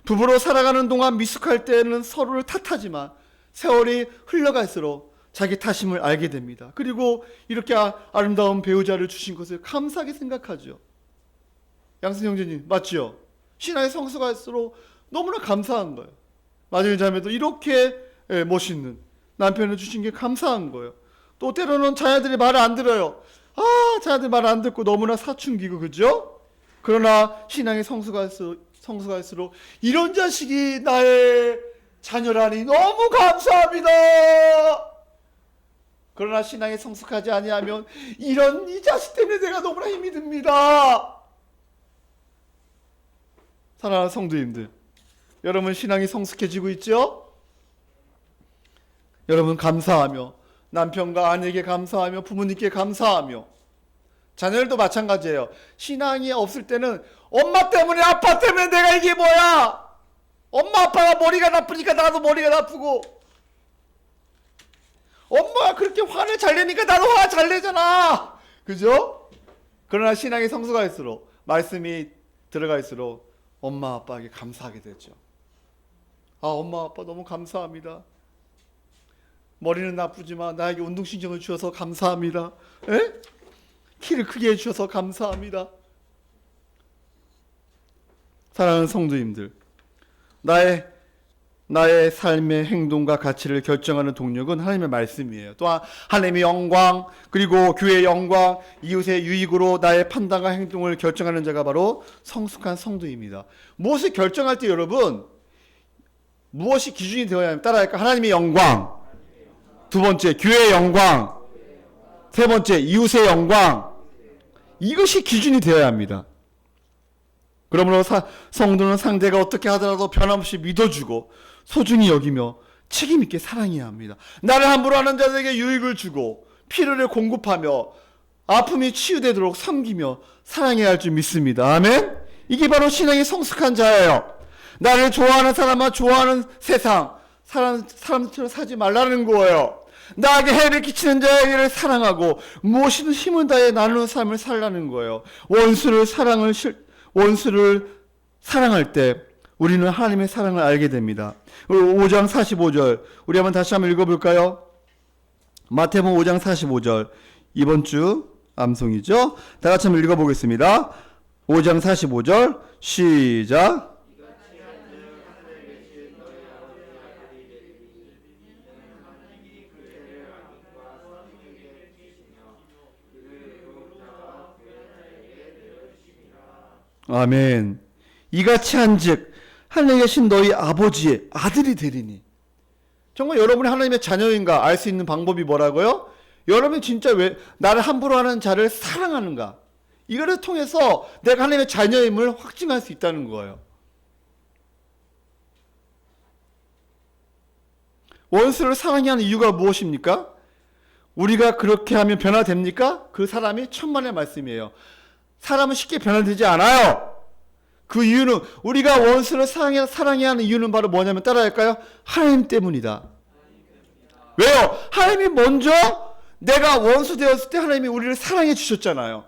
부부로 살아가는 동안 미숙할 때는 서로를 탓하지만 세월이 흘러갈수록 자기 탓임을 알게 됩니다. 그리고 이렇게 아름다운 배우자를 주신 것을 감사하게 생각하죠. 양승 형제님, 맞죠? 신앙의 성숙할수록 너무나 감사한 거예요. 마지막 자매도 이렇게 멋있는 남편을 주신 게 감사한 거예요. 또 때로는 자녀들이 말을 안 들어요. 자녀들 말 안 듣고 너무나 사춘기고, 그죠? 그러나 신앙이 성숙할수록 이런 자식이 나의 자녀라니 너무 감사합니다. 그러나 신앙이 성숙하지 아니하면 이 자식 때문에 내가 너무나 힘이 듭니다. 사랑하는 성도님들, 여러분 신앙이 성숙해지고 있죠? 여러분 감사하며, 남편과 아내에게 감사하며, 부모님께 감사하며, 자녀들도 마찬가지예요. 신앙이 없을 때는 엄마 때문에, 아빠 때문에 내가 이게 뭐야? 엄마 아빠가 머리가 나쁘니까 나도 머리가 나쁘고, 엄마가 그렇게 화를 잘 내니까 나도 화 잘 내잖아. 그죠? 그러나 신앙이 성숙할수록, 말씀이 들어갈수록 엄마 아빠에게 감사하게 되죠. 엄마 아빠 너무 감사합니다. 머리는 나쁘지만 나에게 운동신경을 주셔서 감사합니다. 키를 크게 해주셔서 감사합니다. 사랑하는 성도님들, 나의 삶의 행동과 가치를 결정하는 동력은 하나님의 말씀이에요. 또한 하나님의 영광, 그리고 교회의 영광, 이웃의 유익으로 나의 판단과 행동을 결정하는 자가 바로 성숙한 성도입니다. 무엇을 결정할 때 여러분, 무엇이 기준이 되어야 하면 따라할까? 하나님의 영광. 두 번째, 교회의 영광. 세 번째, 이웃의 영광. 이것이 기준이 되어야 합니다. 그러므로 성도는 상대가 어떻게 하더라도 변함없이 믿어주고 소중히 여기며 책임있게 사랑해야 합니다. 나를 함부로 하는 자들에게 유익을 주고 필요를 공급하며 아픔이 치유되도록 섬기며 사랑해야 할 줄 믿습니다. 아멘? 이게 바로 신앙이 성숙한 자예요. 나를 좋아하는 사람과 좋아하는 세상, 사람처럼 사지 말라는 거예요. 나에게 해를 끼치는 자에게를 사랑하고 무엇이든 힘을 다해 나누는 삶을 살라는 거예요. 원수를 사랑할 때 우리는 하나님의 사랑을 알게 됩니다. 5장 45절 우리 한번 다시 한번 읽어볼까요? 마태복음 5장 45절 이번 주 암송이죠. 다 같이 한번 읽어보겠습니다. 5장 45절 시작. 아멘. 이같이 한즉 하늘에 계신 너희 아버지의 아들이 되리니. 정말 여러분이 하나님의 자녀인가 알 수 있는 방법이 뭐라고요? 여러분이 진짜 왜 나를 함부로 하는 자를 사랑하는가? 이거를 통해서 내가 하나님의 자녀임을 확증할 수 있다는 거예요. 원수를 사랑해야 하는 이유가 무엇입니까? 우리가 그렇게 하면 변화됩니까? 그 사람이 천만의 말씀이에요. 사람은 쉽게 변화되지 않아요. 그 이유는 우리가 원수를 사랑해야 하는 이유는 바로 뭐냐면 따라할까요? 하나님 때문이다. 왜요? 하나님이 먼저 내가 원수 되었을 때 하나님이 우리를 사랑해 주셨잖아요.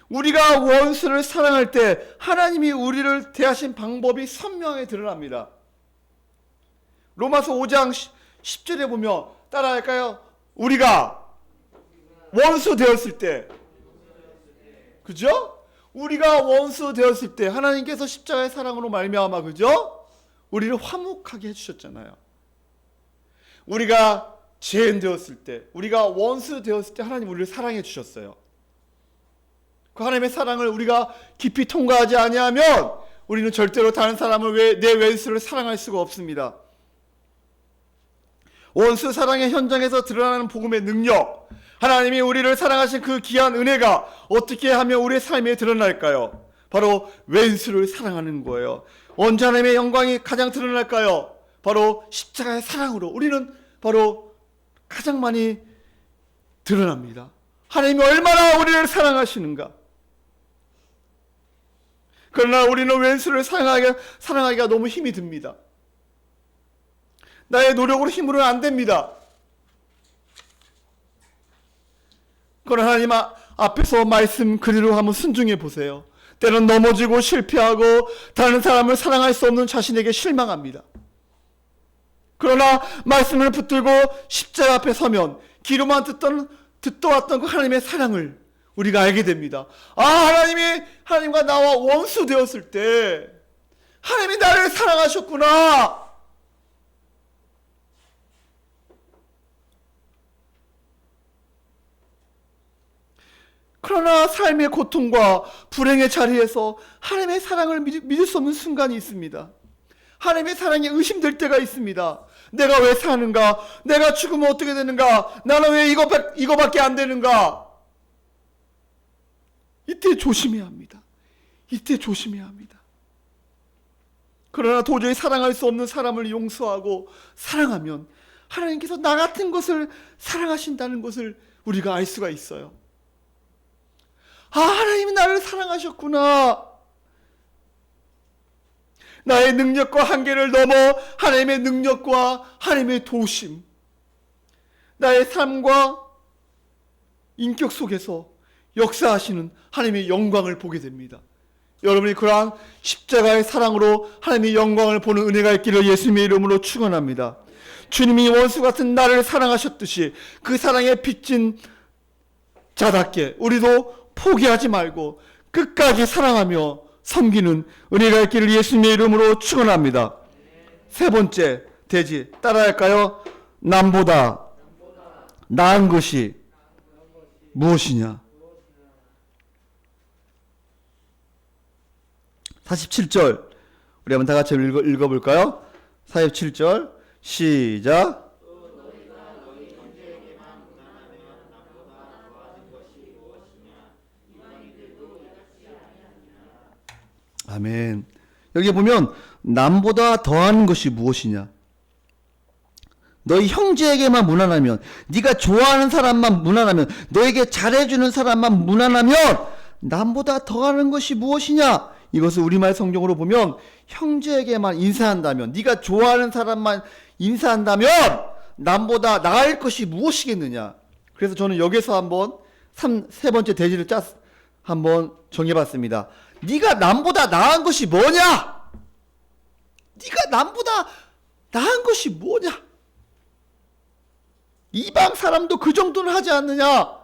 우리가 원수를 사랑할 때 하나님이 우리를 대하신 방법이 선명하게 드러납니다. 로마서 5장 10절에 보면 따라할까요? 우리가 원수 되었을 때, 그죠? 우리가 원수 되었을 때 하나님께서 십자가의 사랑으로 말미암아, 그죠? 우리를 화목하게 해주셨잖아요. 우리가 죄인 되었을 때, 우리가 원수 되었을 때 하나님 우리를 사랑해 주셨어요. 그 하나님의 사랑을 우리가 깊이 통과하지 아니하면 우리는 절대로 다른 사람을 내 왼수를 사랑할 수가 없습니다. 원수 사랑의 현장에서 드러나는 복음의 능력, 하나님이 우리를 사랑하신 그 귀한 은혜가 어떻게 하면 우리의 삶에 드러날까요? 바로 왼수를 사랑하는 거예요. 언제 하나님의 영광이 가장 드러날까요? 바로 십자가의 사랑으로 우리는 바로 가장 많이 드러납니다. 하나님이 얼마나 우리를 사랑하시는가. 그러나 우리는 왼수를 사랑하기가 너무 힘이 듭니다. 나의 노력으로 힘으로는 안 됩니다. 그러나 하나님 앞에서 말씀 그대로 한번 순종해 보세요. 때는 넘어지고 실패하고 다른 사람을 사랑할 수 없는 자신에게 실망합니다. 그러나 말씀을 붙들고 십자가 앞에 서면 귀로만 듣도 왔던 그 하나님의 사랑을 우리가 알게 됩니다. 아, 하나님이 하나님과 나와 원수 되었을 때 하나님이 나를 사랑하셨구나. 그러나 삶의 고통과 불행의 자리에서 하나님의 사랑을 믿을 수 없는 순간이 있습니다. 하나님의 사랑이 의심될 때가 있습니다. 내가 왜 사는가? 내가 죽으면 어떻게 되는가? 나는 왜 이거밖에 안 되는가? 이때 조심해야 합니다. 이때 조심해야 합니다. 그러나 도저히 사랑할 수 없는 사람을 용서하고 사랑하면 하나님께서 나 같은 것을 사랑하신다는 것을 우리가 알 수가 있어요. 아, 하나님이 나를 사랑하셨구나. 나의 능력과 한계를 넘어 하나님의 능력과 하나님의 도우심, 나의 삶과 인격 속에서 역사하시는 하나님의 영광을 보게 됩니다. 여러분이 그러한 십자가의 사랑으로 하나님의 영광을 보는 은혜가 있기를 예수님의 이름으로 축원합니다. 주님이 원수 같은 나를 사랑하셨듯이 그 사랑에 빚진 자답게 우리도 포기하지 말고 끝까지 사랑하며 섬기는 은혜가 있기를 예수님의 이름으로 축원합니다. 세 번째 대지 따라할까요? 남보다 나은 것이 무엇이냐? 47절 우리 한번 다 같이 읽어볼까요? 47절 시작. 아멘. 여기 보면 남보다 더하는 것이 무엇이냐? 너희 형제에게만 무난하면, 네가 좋아하는 사람만 무난하면, 너에게 잘해주는 사람만 무난하면 남보다 더하는 것이 무엇이냐? 이것을 우리말 성경으로 보면 형제에게만 인사한다면, 네가 좋아하는 사람만 인사한다면 남보다 나을 것이 무엇이겠느냐? 그래서 저는 여기서 한번 세 번째 대지를 한번 정해봤습니다. 네가 남보다 나은 것이 뭐냐? 네가 남보다 나은 것이 뭐냐? 이방 사람도 그 정도는 하지 않느냐?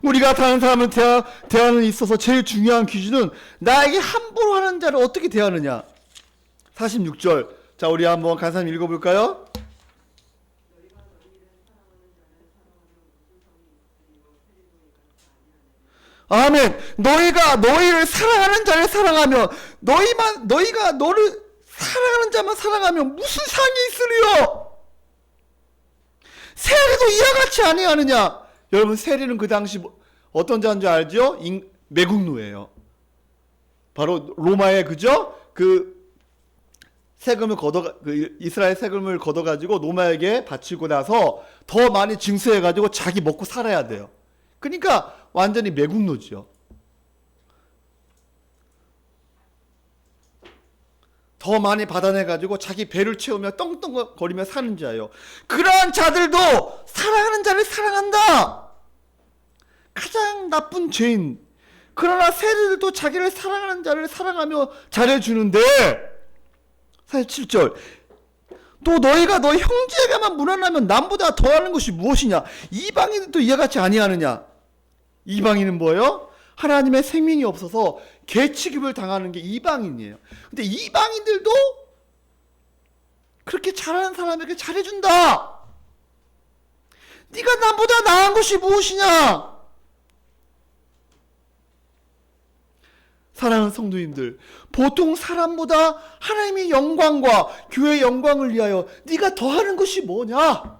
우리가 다른 사람을 대하는 데 있어서 제일 중요한 기준은 나에게 함부로 하는 자를 어떻게 대하느냐? 46절. 자, 우리 한번 간단히 읽어볼까요? 아멘. 너희가 너희를 사랑하는 자를 사랑하며 너희가 너를 사랑하는 자만 사랑하면 무슨 상이 있으리요? 세리도 이와 같이 아니하느냐? 여러분, 세리는 그 당시 어떤 자인 줄 알죠? 매국노예요. 바로 로마의 그죠? 세금을 이스라엘 세금을 걷어가지고 로마에게 바치고 나서 더 많이 징수해가지고 자기 먹고 살아야 돼요. 그러니까 완전히 매국노죠. 더 많이 받아내가지고 자기 배를 채우며 떵떵거리며 사는 자예요. 그러한 자들도 사랑하는 자를 사랑한다. 가장 나쁜 죄인. 그러나 세리들도 자기를 사랑하는 자를 사랑하며 잘해주는데 47절. 또 너희가 너희 형제에게만 무난하면 남보다 더하는 것이 무엇이냐? 이방인들도 이와 같이 아니하느냐? 이방인은 뭐예요? 하나님의 생명이 없어서 개취급을 당하는 게 이방인이에요. 근데 이방인들도 그렇게 잘하는 사람에게 잘해준다. 네가 남보다 나은 것이 무엇이냐? 사랑하는 성도님들, 보통 사람보다 하나님의 영광과 교회의 영광을 위하여 네가 더하는 것이 뭐냐?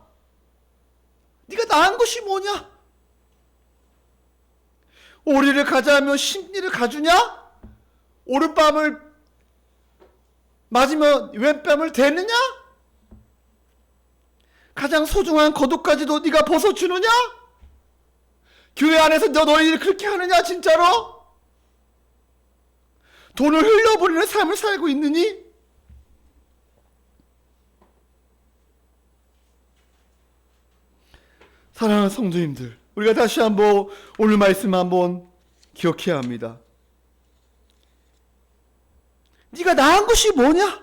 네가 나은 것이 뭐냐? 오리를 가자면 심리를 가주냐? 오른뺨을 맞으면 왼뺨을 대느냐? 가장 소중한 겉옷까지도 네가 벗어주느냐? 교회 안에서 너희들이 그렇게 하느냐 진짜로? 돈을 흘려버리는 삶을 살고 있느니? 사랑하는 성도님들, 우리가 다시 한번 오늘 말씀 한번 기억해야 합니다. 네가 나은 것이 뭐냐?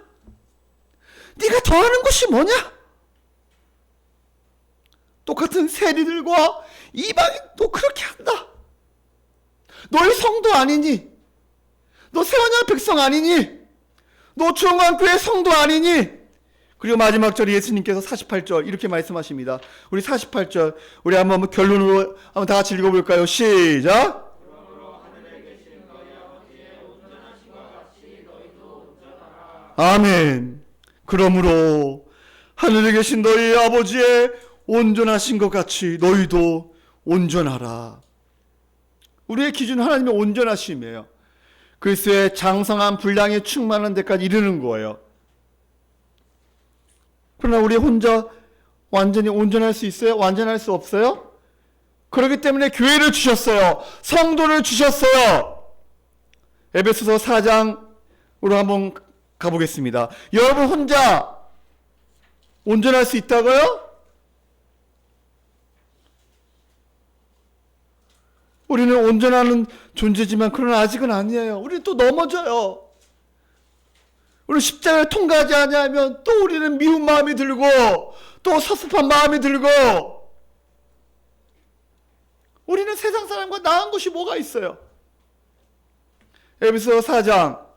네가 더하는 것이 뭐냐? 똑같은 세리들과 이방인도 그렇게 한다. 너희 성도 아니니? 너 세원양 백성 아니니? 너 중앙교회 성도 아니니? 그리고 마지막 절에 예수님께서 48절 이렇게 말씀하십니다. 우리 48절 우리 한번 결론으로 한번 다 같이 읽어볼까요? 시작. 아멘. 그러므로 하늘에 계신 너희 아버지의 온전하신 것 같이 너희도 온전하라. 우리의 기준은 하나님의 온전하심이에요. 그리스도의 장성한 분량에 충만한 데까지 이르는 거예요. 그러나 우리 혼자 완전히 온전할 수 있어요? 완전할 수 없어요? 그렇기 때문에 교회를 주셨어요. 성도를 주셨어요. 에베소서 4장으로 한번 가보겠습니다. 여러분 혼자 온전할 수 있다고요? 우리는 온전한 존재지만 그러나 아직은 아니에요. 우리는 또 넘어져요. 우리 십자가를 통과하지 않으면 또 우리는 미운 마음이 들고 또 섭섭한 마음이 들고 우리는 세상 사람과 나은 것이 뭐가 있어요? 에베소서 4장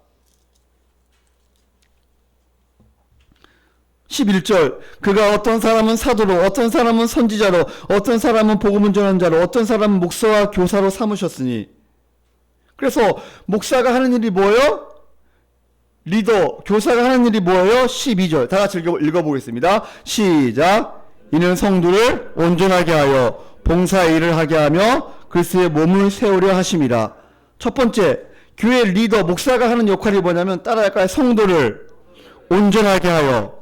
11절 그가 어떤 사람은 사도로 어떤 사람은 선지자로 어떤 사람은 복음을 전하는 자로 어떤 사람은 목사와 교사로 삼으셨으니 그래서 목사가 하는 일이 뭐예요? 리더, 교사가 하는 일이 뭐예요? 12절. 다 같이 읽어보겠습니다. 시작. 이는 성도를 온전하게 하여 봉사의 일을 하게 하며 그리스도의 몸을 세우려 하심이라. 첫 번째, 교회 리더, 목사가 하는 역할이 뭐냐면 따라할까요? 성도를 온전하게 하여.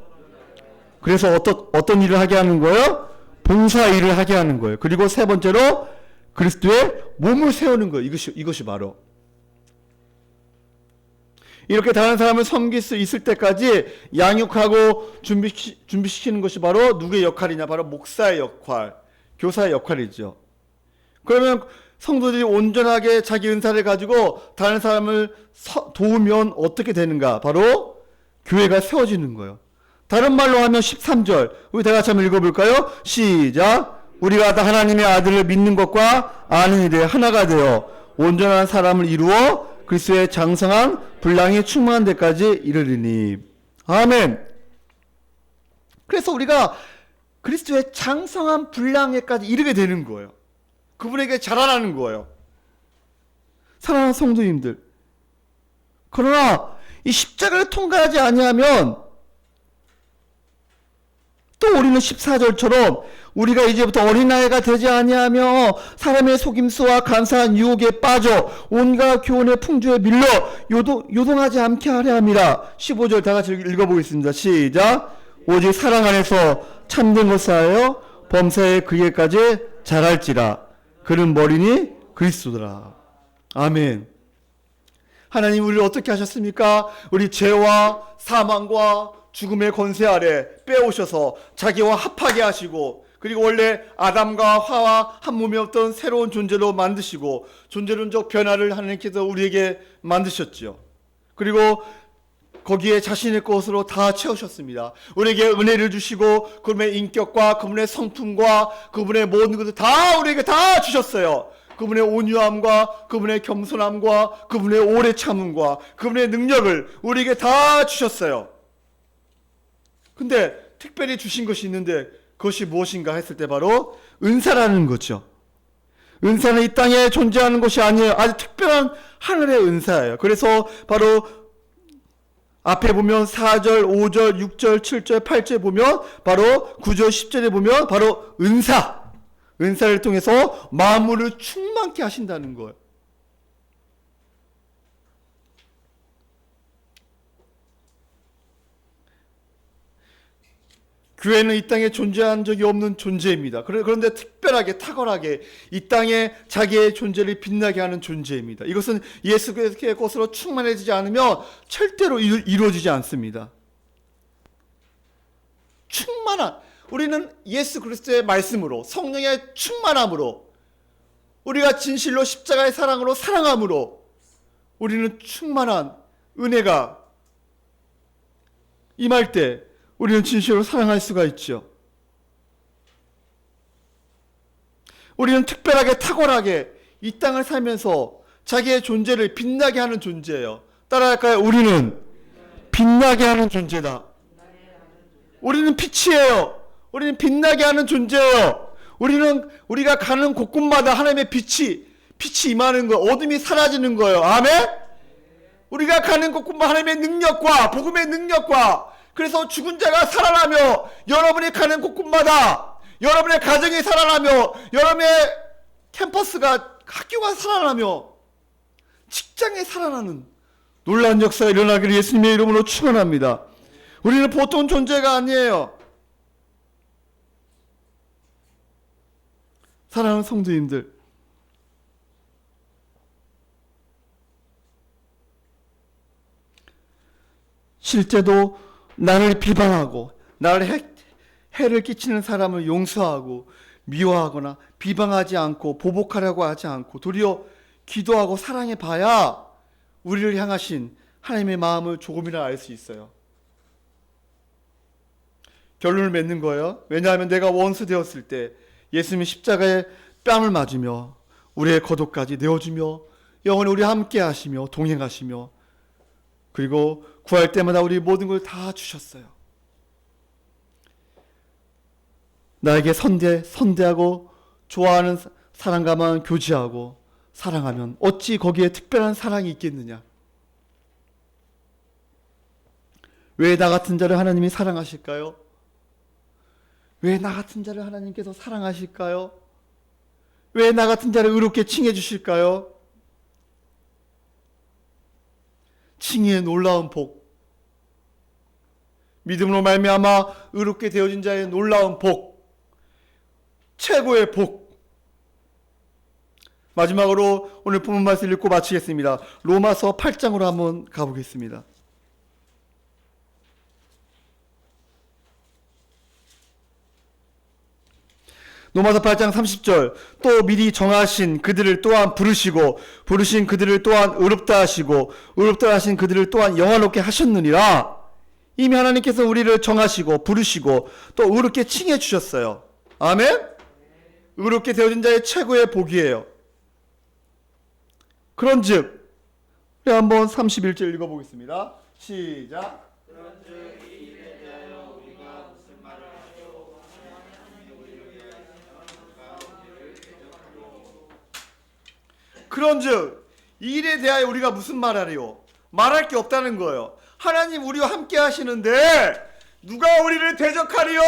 그래서 어떤 일을 하게 하는 거예요? 봉사 일을 하게 하는 거예요. 그리고 세 번째로 그리스도의 몸을 세우는 거예요. 이것이 바로 이렇게 다른 사람을 섬길 수 있을 때까지 양육하고 준비시키는 것이 바로 누구의 역할이냐? 바로 목사의 역할, 교사의 역할이죠. 그러면 성도들이 온전하게 자기 은사를 가지고 다른 사람을 도우면 어떻게 되는가? 바로 교회가 세워지는 거예요. 다른 말로 하면 13절 우리 다 같이 한번 읽어볼까요? 시작. 우리가 다 하나님의 아들을 믿는 것과 아는 일에 하나가 되어 온전한 사람을 이루어 그리스도의 장성한 분량이 충만한 데까지 이르리니. 아멘. 그래서 우리가 그리스도의 장성한 분량에까지 이르게 되는 거예요. 그분에게 자라나는 거예요. 사랑하는 성도님들, 그러나 이 십자가를 통과하지 아니하면 또 우리는 14절처럼 우리가 이제부터 어린아이가 되지 아니하며 사람의 속임수와 간사한 유혹에 빠져 온갖 교훈의 풍조에 밀려 요동하지 않게 하려 함이라. 15절 다 같이 읽어보겠습니다. 시작. 오직 사랑 안에서 참된 것을 하여 범사에 그에까지 자랄지라. 그는 머리니 그리스도더라. 아멘. 하나님 우리를 어떻게 하셨습니까? 우리 죄와 사망과 죽음의 권세 아래 빼오셔서 자기와 합하게 하시고, 그리고 원래 아담과 하와 한 몸이었던 새로운 존재로 만드시고 존재론적 변화를 하나님께서 우리에게 만드셨지요. 그리고 거기에 자신의 것으로 다 채우셨습니다. 우리에게 은혜를 주시고 그분의 인격과 그분의 성품과 그분의 모든 것을 다 우리에게 다 주셨어요. 그분의 온유함과 그분의 겸손함과 그분의 오래 참음과 그분의 능력을 우리에게 다 주셨어요. 근데 특별히 주신 것이 있는데 그것이 무엇인가 했을 때 바로 은사라는 거죠. 은사는 이 땅에 존재하는 것이 아니에요. 아주 특별한 하늘의 은사예요. 그래서 바로 앞에 보면 4절, 5절, 6절, 7절, 8절 보면 바로 9절, 10절에 보면 바로 은사를 통해서 만물을 충만케 하신다는 거예요. 교회는 이 땅에 존재한 적이 없는 존재입니다. 그런데 특별하게 탁월하게 이 땅에 자기의 존재를 빛나게 하는 존재입니다. 이것은 예수 그리스도의 것으로 충만해지지 않으면 절대로 이루어지지 않습니다. 우리는 예수 그리스도의 말씀으로, 성령의 충만함으로, 우리가 진실로 십자가의 사랑으로 사랑함으로 우리는 충만한 은혜가 임할 때 우리는 진실로 사랑할 수가 있죠. 우리는 특별하게 탁월하게 이 땅을 살면서 자기의 존재를 빛나게 하는 존재예요. 따라할까요? 우리는 빛나게 하는 존재다. 우리는 빛이에요. 우리는 빛나게 하는 존재예요. 우리가 가는 곳곳마다 하나님의 빛이 임하는 거예요. 어둠이 사라지는 거예요. 아멘? 우리가 가는 곳곳마다 하나님의 능력과 복음의 능력과, 그래서 죽은 자가 살아나며 여러분이 가는 곳곳마다 여러분의 가정이 살아나며 여러분의 캠퍼스가, 학교가 살아나며 직장에 살아나는 놀라운 역사가 일어나기를 예수님의 이름으로 축원합니다. 우리는 보통 존재가 아니에요. 사랑하는 성도님들, 실제도 나를 비방하고 나를 해를 끼치는 사람을 용서하고 미워하거나 비방하지 않고 보복하려고 하지 않고 도리어 기도하고 사랑해 봐야 우리를 향하신 하나님의 마음을 조금이나 알 수 있어요. 결론을 맺는 거예요. 왜냐하면 내가 원수 되었을 때 예수님이 십자가에 뺨을 맞으며 우리의 거독까지 내어주며 영원히 우리 함께 하시며 동행하시며 그리고 구할 때마다 우리 모든 걸 다 주셨어요. 나에게 선대하고 좋아하는 사람과만 교제하고 사랑하면 어찌 거기에 특별한 사랑이 있겠느냐? 왜 나 같은 자를 하나님이 사랑하실까요? 왜 나 같은 자를 하나님께서 사랑하실까요? 왜 나 같은 자를 의롭게 칭해 주실까요? 칭의의 놀라운 복, 믿음으로 말미암아 의롭게 되어진 자의 놀라운 복, 최고의 복. 마지막으로 오늘 본문 말씀 읽고 마치겠습니다. 로마서 8장으로 한번 가보겠습니다. 로마서 8장 30절, 또 미리 정하신 그들을 또한 부르시고 부르신 그들을 또한 의롭다 하시고 의롭다 하신 그들을 또한 영화롭게 하셨느니라. 이미 하나님께서 우리를 정하시고 부르시고 또 의롭게 칭해 주셨어요. 아멘? 의롭게 되어진 자의 최고의 복이에요. 그런즉 우리 한번 31절 읽어보겠습니다. 시작. 그런즉 이 일에 대하여 우리가 무슨 말하리요? 말할 게 없다는 거예요. 하나님 우리와 함께 하시는데 누가 우리를 대적하리요?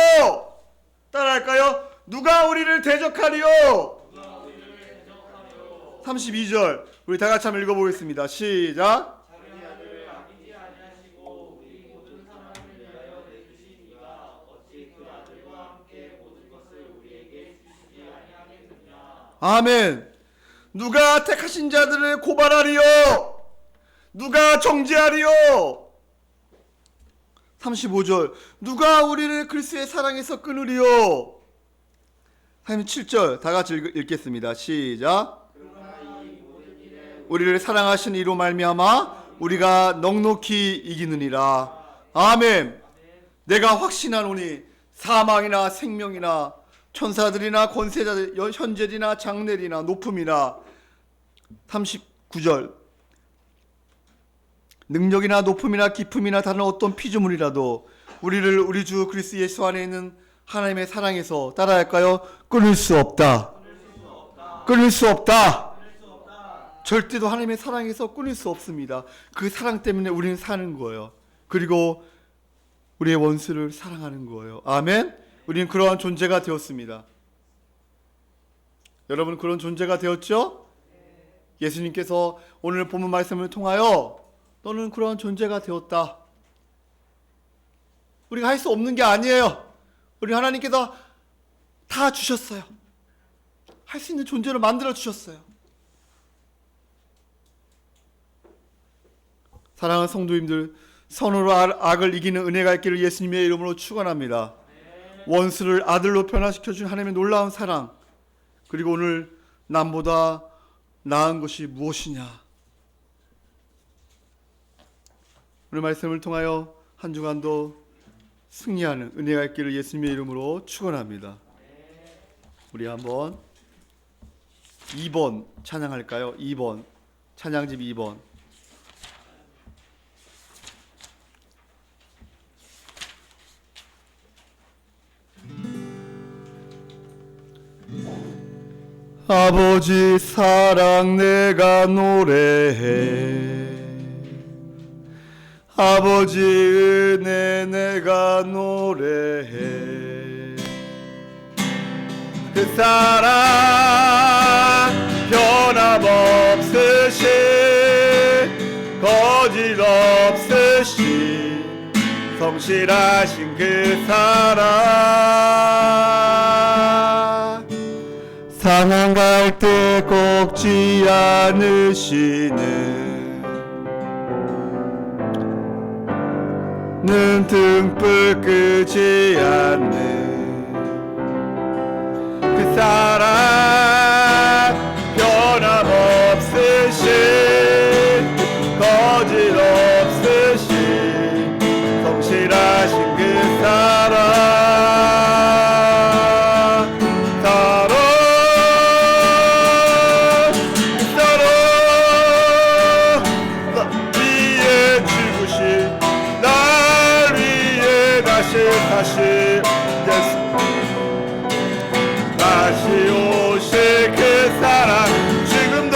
따라할까요? 누가 우리를 대적하리요? 32절 우리 다 같이 한번 읽어보겠습니다. 시작. 아멘. 누가 택하신 자들을 고발하리요? 누가 정죄하리요? 35절 누가 우리를 그리스도의 사랑에서 끊으리요? 37절 다 같이 읽겠습니다. 시작. 우리를 사랑하신 이로 말미암아 우리가 넉넉히 이기느니라. 아멘. 내가 확신하노니 사망이나 생명이나 천사들이나 권세자들, 현재리나 장래리나 높음이나 39절 능력이나 높음이나 깊음이나 다른 어떤 피조물이라도 우리를 우리 주 그리스도 예수 안에 있는 하나님의 사랑에서 따라할까요? 끊을 수 없다. 끊을 수 없다. 절대로 하나님의 사랑에서 끊을 수 없습니다. 그 사랑 때문에 우리는 사는 거예요. 그리고 우리의 원수를 사랑하는 거예요. 아멘. 우리는 그러한 존재가 되었습니다. 여러분 그런 존재가 되었죠? 예수님께서 오늘 본문 말씀을 통하여 너는 그러한 존재가 되었다. 우리가 할 수 없는 게 아니에요. 우리 하나님께서 다 주셨어요. 할 수 있는 존재로 만들어 주셨어요. 사랑하는 성도님들, 선으로 악을 이기는 은혜가 있기를 예수님의 이름으로 축원합니다. 원수를 아들로 변화시켜 준 하나님의 놀라운 사랑, 그리고 오늘 남보다 나은 것이 무엇이냐. 오늘 말씀을 통하여 한 주간도 승리하는 은혜가 있기를 예수님의 이름으로 축원합니다. 우리 한번 2번 찬양할까요? 2번 찬양집 2번. 아버지 사랑 내가 노래해, 아버지 은혜 내가 노래해. 그 사랑 변함없으신, 거짓없으신, 성실하신 그 사랑, 상한 갈 때 꺾지 않으시는, 등불 끄지 않는 그 사랑, 변함없으신, 거짓없으신, 성실하신 그 사랑, 다시 오실 그 사랑, 지금도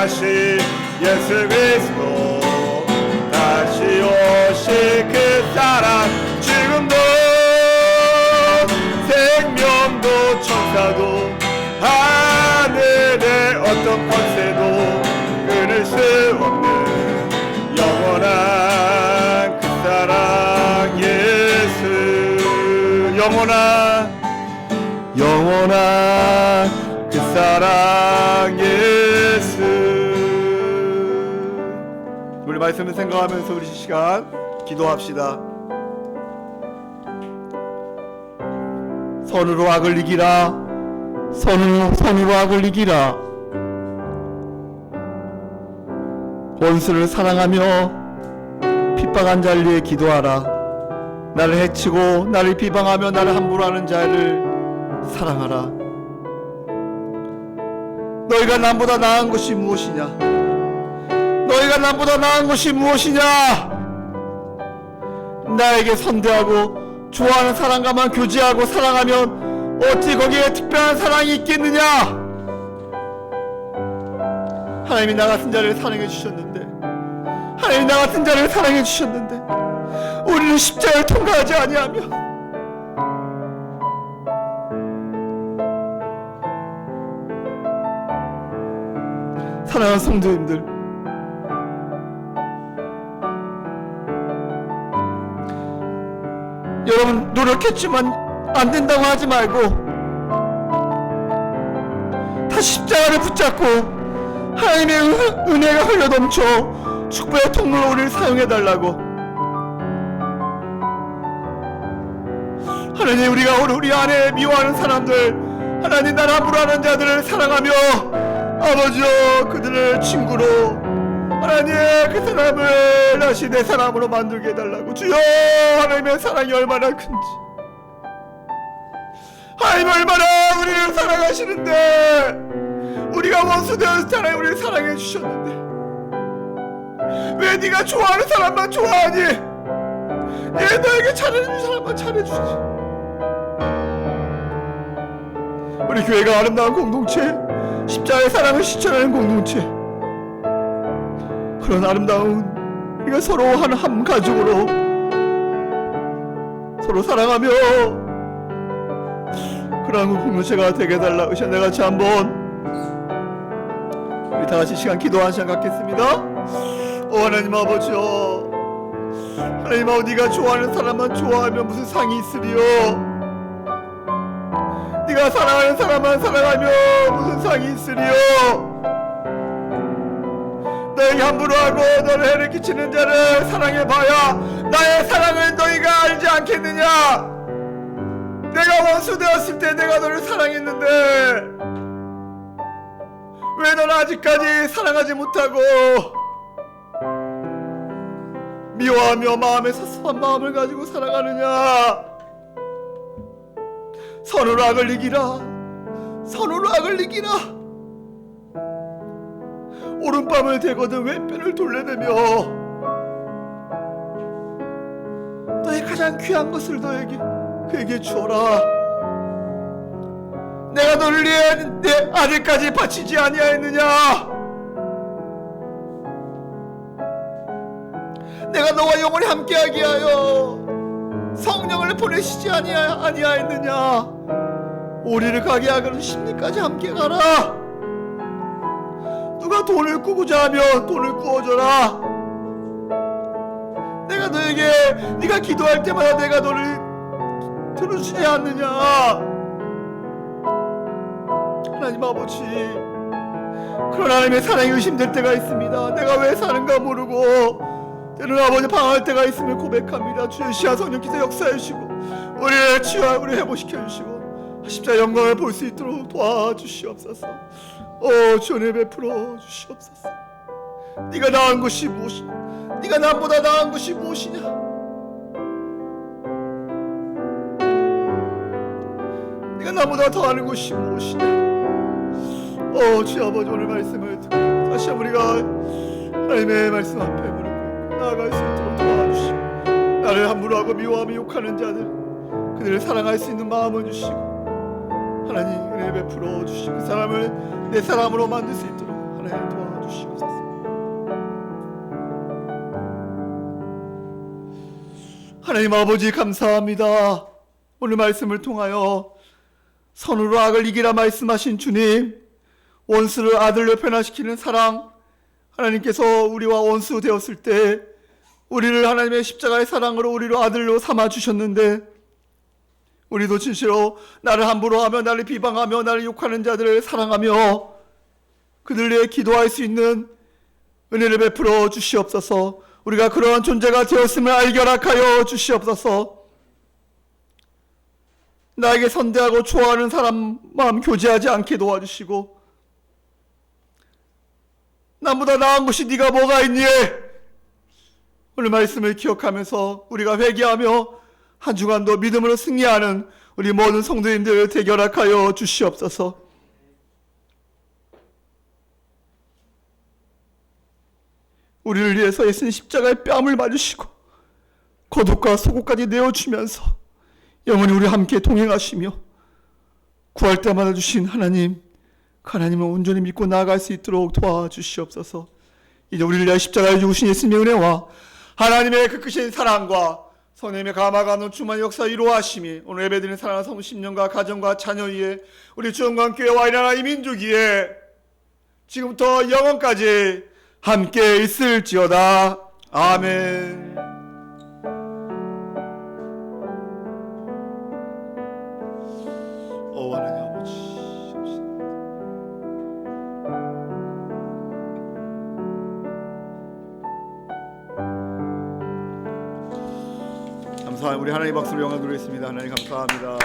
다시 예수 그리스도 다시 오실 그 사랑 지금도 생명도 천사도 하늘의 어떤 권세도 끊을 수 없는 영원한 그 사랑 예수 영원한 그 사랑 예수. 우리 말씀을 생각하면서 우리 시간 기도합시다. 선으로 악을 이기라. 선으로 악을 이기라. 원수를 사랑하며 핍박한 자를 위해 기도하라. 나를 해치고 나를 비방하며 나를 함부로 하는 자를 사랑하라. 너희가 남보다 나은 것이 무엇이냐? 너희가 남보다 나은 것이 무엇이냐? 나에게 선대하고 좋아하는 사람과만 교제하고 사랑하면 어찌 거기에 특별한 사랑이 있겠느냐? 하나님이 나 같은 자를 사랑해 주셨는데, 하나님이 나 같은 자를 사랑해 주셨는데 우리는 십자가를 통과하지 아니하며 사랑하는 성도님들, 여러분 노력했지만 안 된다고 하지 말고 다시 십자가를 붙잡고 하나님의 은혜가 흘러넘쳐 축복의 통로로 우리를 사용해달라고. 하나님, 우리가 우리 안에 미워하는 사람들, 하나님 나를 함부로 하는 자들을 사랑하며 아버지여 그들을 친구로 하나님 그 사람을 다시 내 사람으로 만들게 해달라고. 주여, 하나님의 사랑이 얼마나 큰지, 하나님 얼마나 우리를 사랑하시는데, 우리가 원수 되었을 때 하나님 우리를 사랑해 주셨는데 왜 네가 좋아하는 사람만 좋아하니? 예, 너에게 잘해주는 사람만 잘해주지. 우리 교회가 아름다운 공동체, 십자가의 사랑을 실천하는 공동체, 그런 아름다운 우리가 서로 한 가족으로 서로 사랑하며 그런 공동체가 되게 해달라고 시간 내같이 한번 우리 다같이 시간 기도하는 시간 갖겠습니다. 오 하나님 아버지여, 하나님 아버지, 네가 좋아하는 사람만 좋아하면 무슨 상이 있으리요? 네가 사랑하는 사람만 사랑하며 무슨 상이 있으리요? 너에게 함부로 하고 너를 해를 끼치는 자를 사랑해봐야 나의 사랑을 너희가 알지 않겠느냐? 내가 원수 되었을 때 내가 너를 사랑했는데 왜 너는 아직까지 사랑하지 못하고 미워하며 마음에 섭섭한 마음을 가지고 살아가느냐? 선으로 악을 이기라. 선으로 악을 이기라. 오른밤을 대거든 왼편을 돌려내며 너의 가장 귀한 것을 그에게 주어라. 내가 너를 위해 내 아들까지 바치지 아니하였느냐? 내가 너와 영원히 함께하게 하여 성령을 보내시지 아니하였느냐? 우리를 가게 하기는 심리까지 함께 가라. 누가 돈을 꾸고자 하면 돈을 꾸어줘라. 내가 너에게 네가 기도할 때마다 내가 너를 들어주지 않느냐? 하나님 아버지, 그런 하나님의 사랑이 의심될 때가 있습니다. 내가 왜 사는가 모르고 때로는 아버지 방황할 때가 있음을 고백합니다. 주여, 시한 성령께서 역사해 주시고 우리를 치유하여 우리를 회복시켜 주시고 십자가 영광을 볼 수 있도록 도와주시옵소서. 주 은혜 베풀어 주시옵소서. 네가 나은 것이 무엇이냐? 네가 남보다 나은 것이 무엇이냐? 네가 나보다 더하는 것이 무엇이냐? 주여 아버지, 오늘 말씀을 듣고 다시 한번 우리가 하나님의 말씀 앞에 무릎 나아갈 수 있도록 도와주시고 나를 함부로 하고 미워하며 욕하는 자들, 그들을 사랑할 수 있는 마음을 주시고 하나님 은혜 베풀어 주시고 그 사람을 내 사람으로 만들 수 있도록 하나님 도와주시고 도와주시옵소서. 하나님 아버지 감사합니다. 오늘 말씀을 통하여 선으로 악을 이기라 말씀하신 주님, 원수를 아들로 변화시키는 사랑, 하나님께서 우리와 원수 되었을 때 우리를 하나님의 십자가의 사랑으로 우리로 아들로 삼아 주셨는데, 우리도 진실로 나를 함부로 하며 나를 비방하며 나를 욕하는 자들을 사랑하며 그들 위해 기도할 수 있는 은혜를 베풀어 주시옵소서. 우리가 그러한 존재가 되었음을 알게 허락하여 주시옵소서. 나에게 선대하고 좋아하는 사람 마음 교제하지 않게 도와주시고, 나보다 나은 것이 네가 뭐가 있니? 오늘 말씀을 기억하면서 우리가 회개하며 한 주간도 믿음으로 승리하는 우리 모든 성도님들 되게 허락하여 주시옵소서. 우리를 위해서 예수님 십자가의 뺨을 맞으시고 겉옷과 속옷까지 내어주면서 영원히 우리 함께 동행하시며 구할 때마다 주신 하나님, 그 하나님을 온전히 믿고 나아갈 수 있도록 도와주시옵소서. 이제 우리를 위하여 십자가에 죽으신 예수님의 은혜와 하나님의 그 크신 사랑과 성령님의 감화가 충만히 역사 이루하심이 오늘 예배드리는 사랑하는 성도 10년과 가정과 자녀 위에 우리 주영광교회와 이 나라 이 민족 위에 지금부터 영원까지 함께 있을지어다. 아멘. 하나님 아버지, 감사합니다. 우리 하나님 박수로 영광 드리겠습니다. 하나님 감사합니다.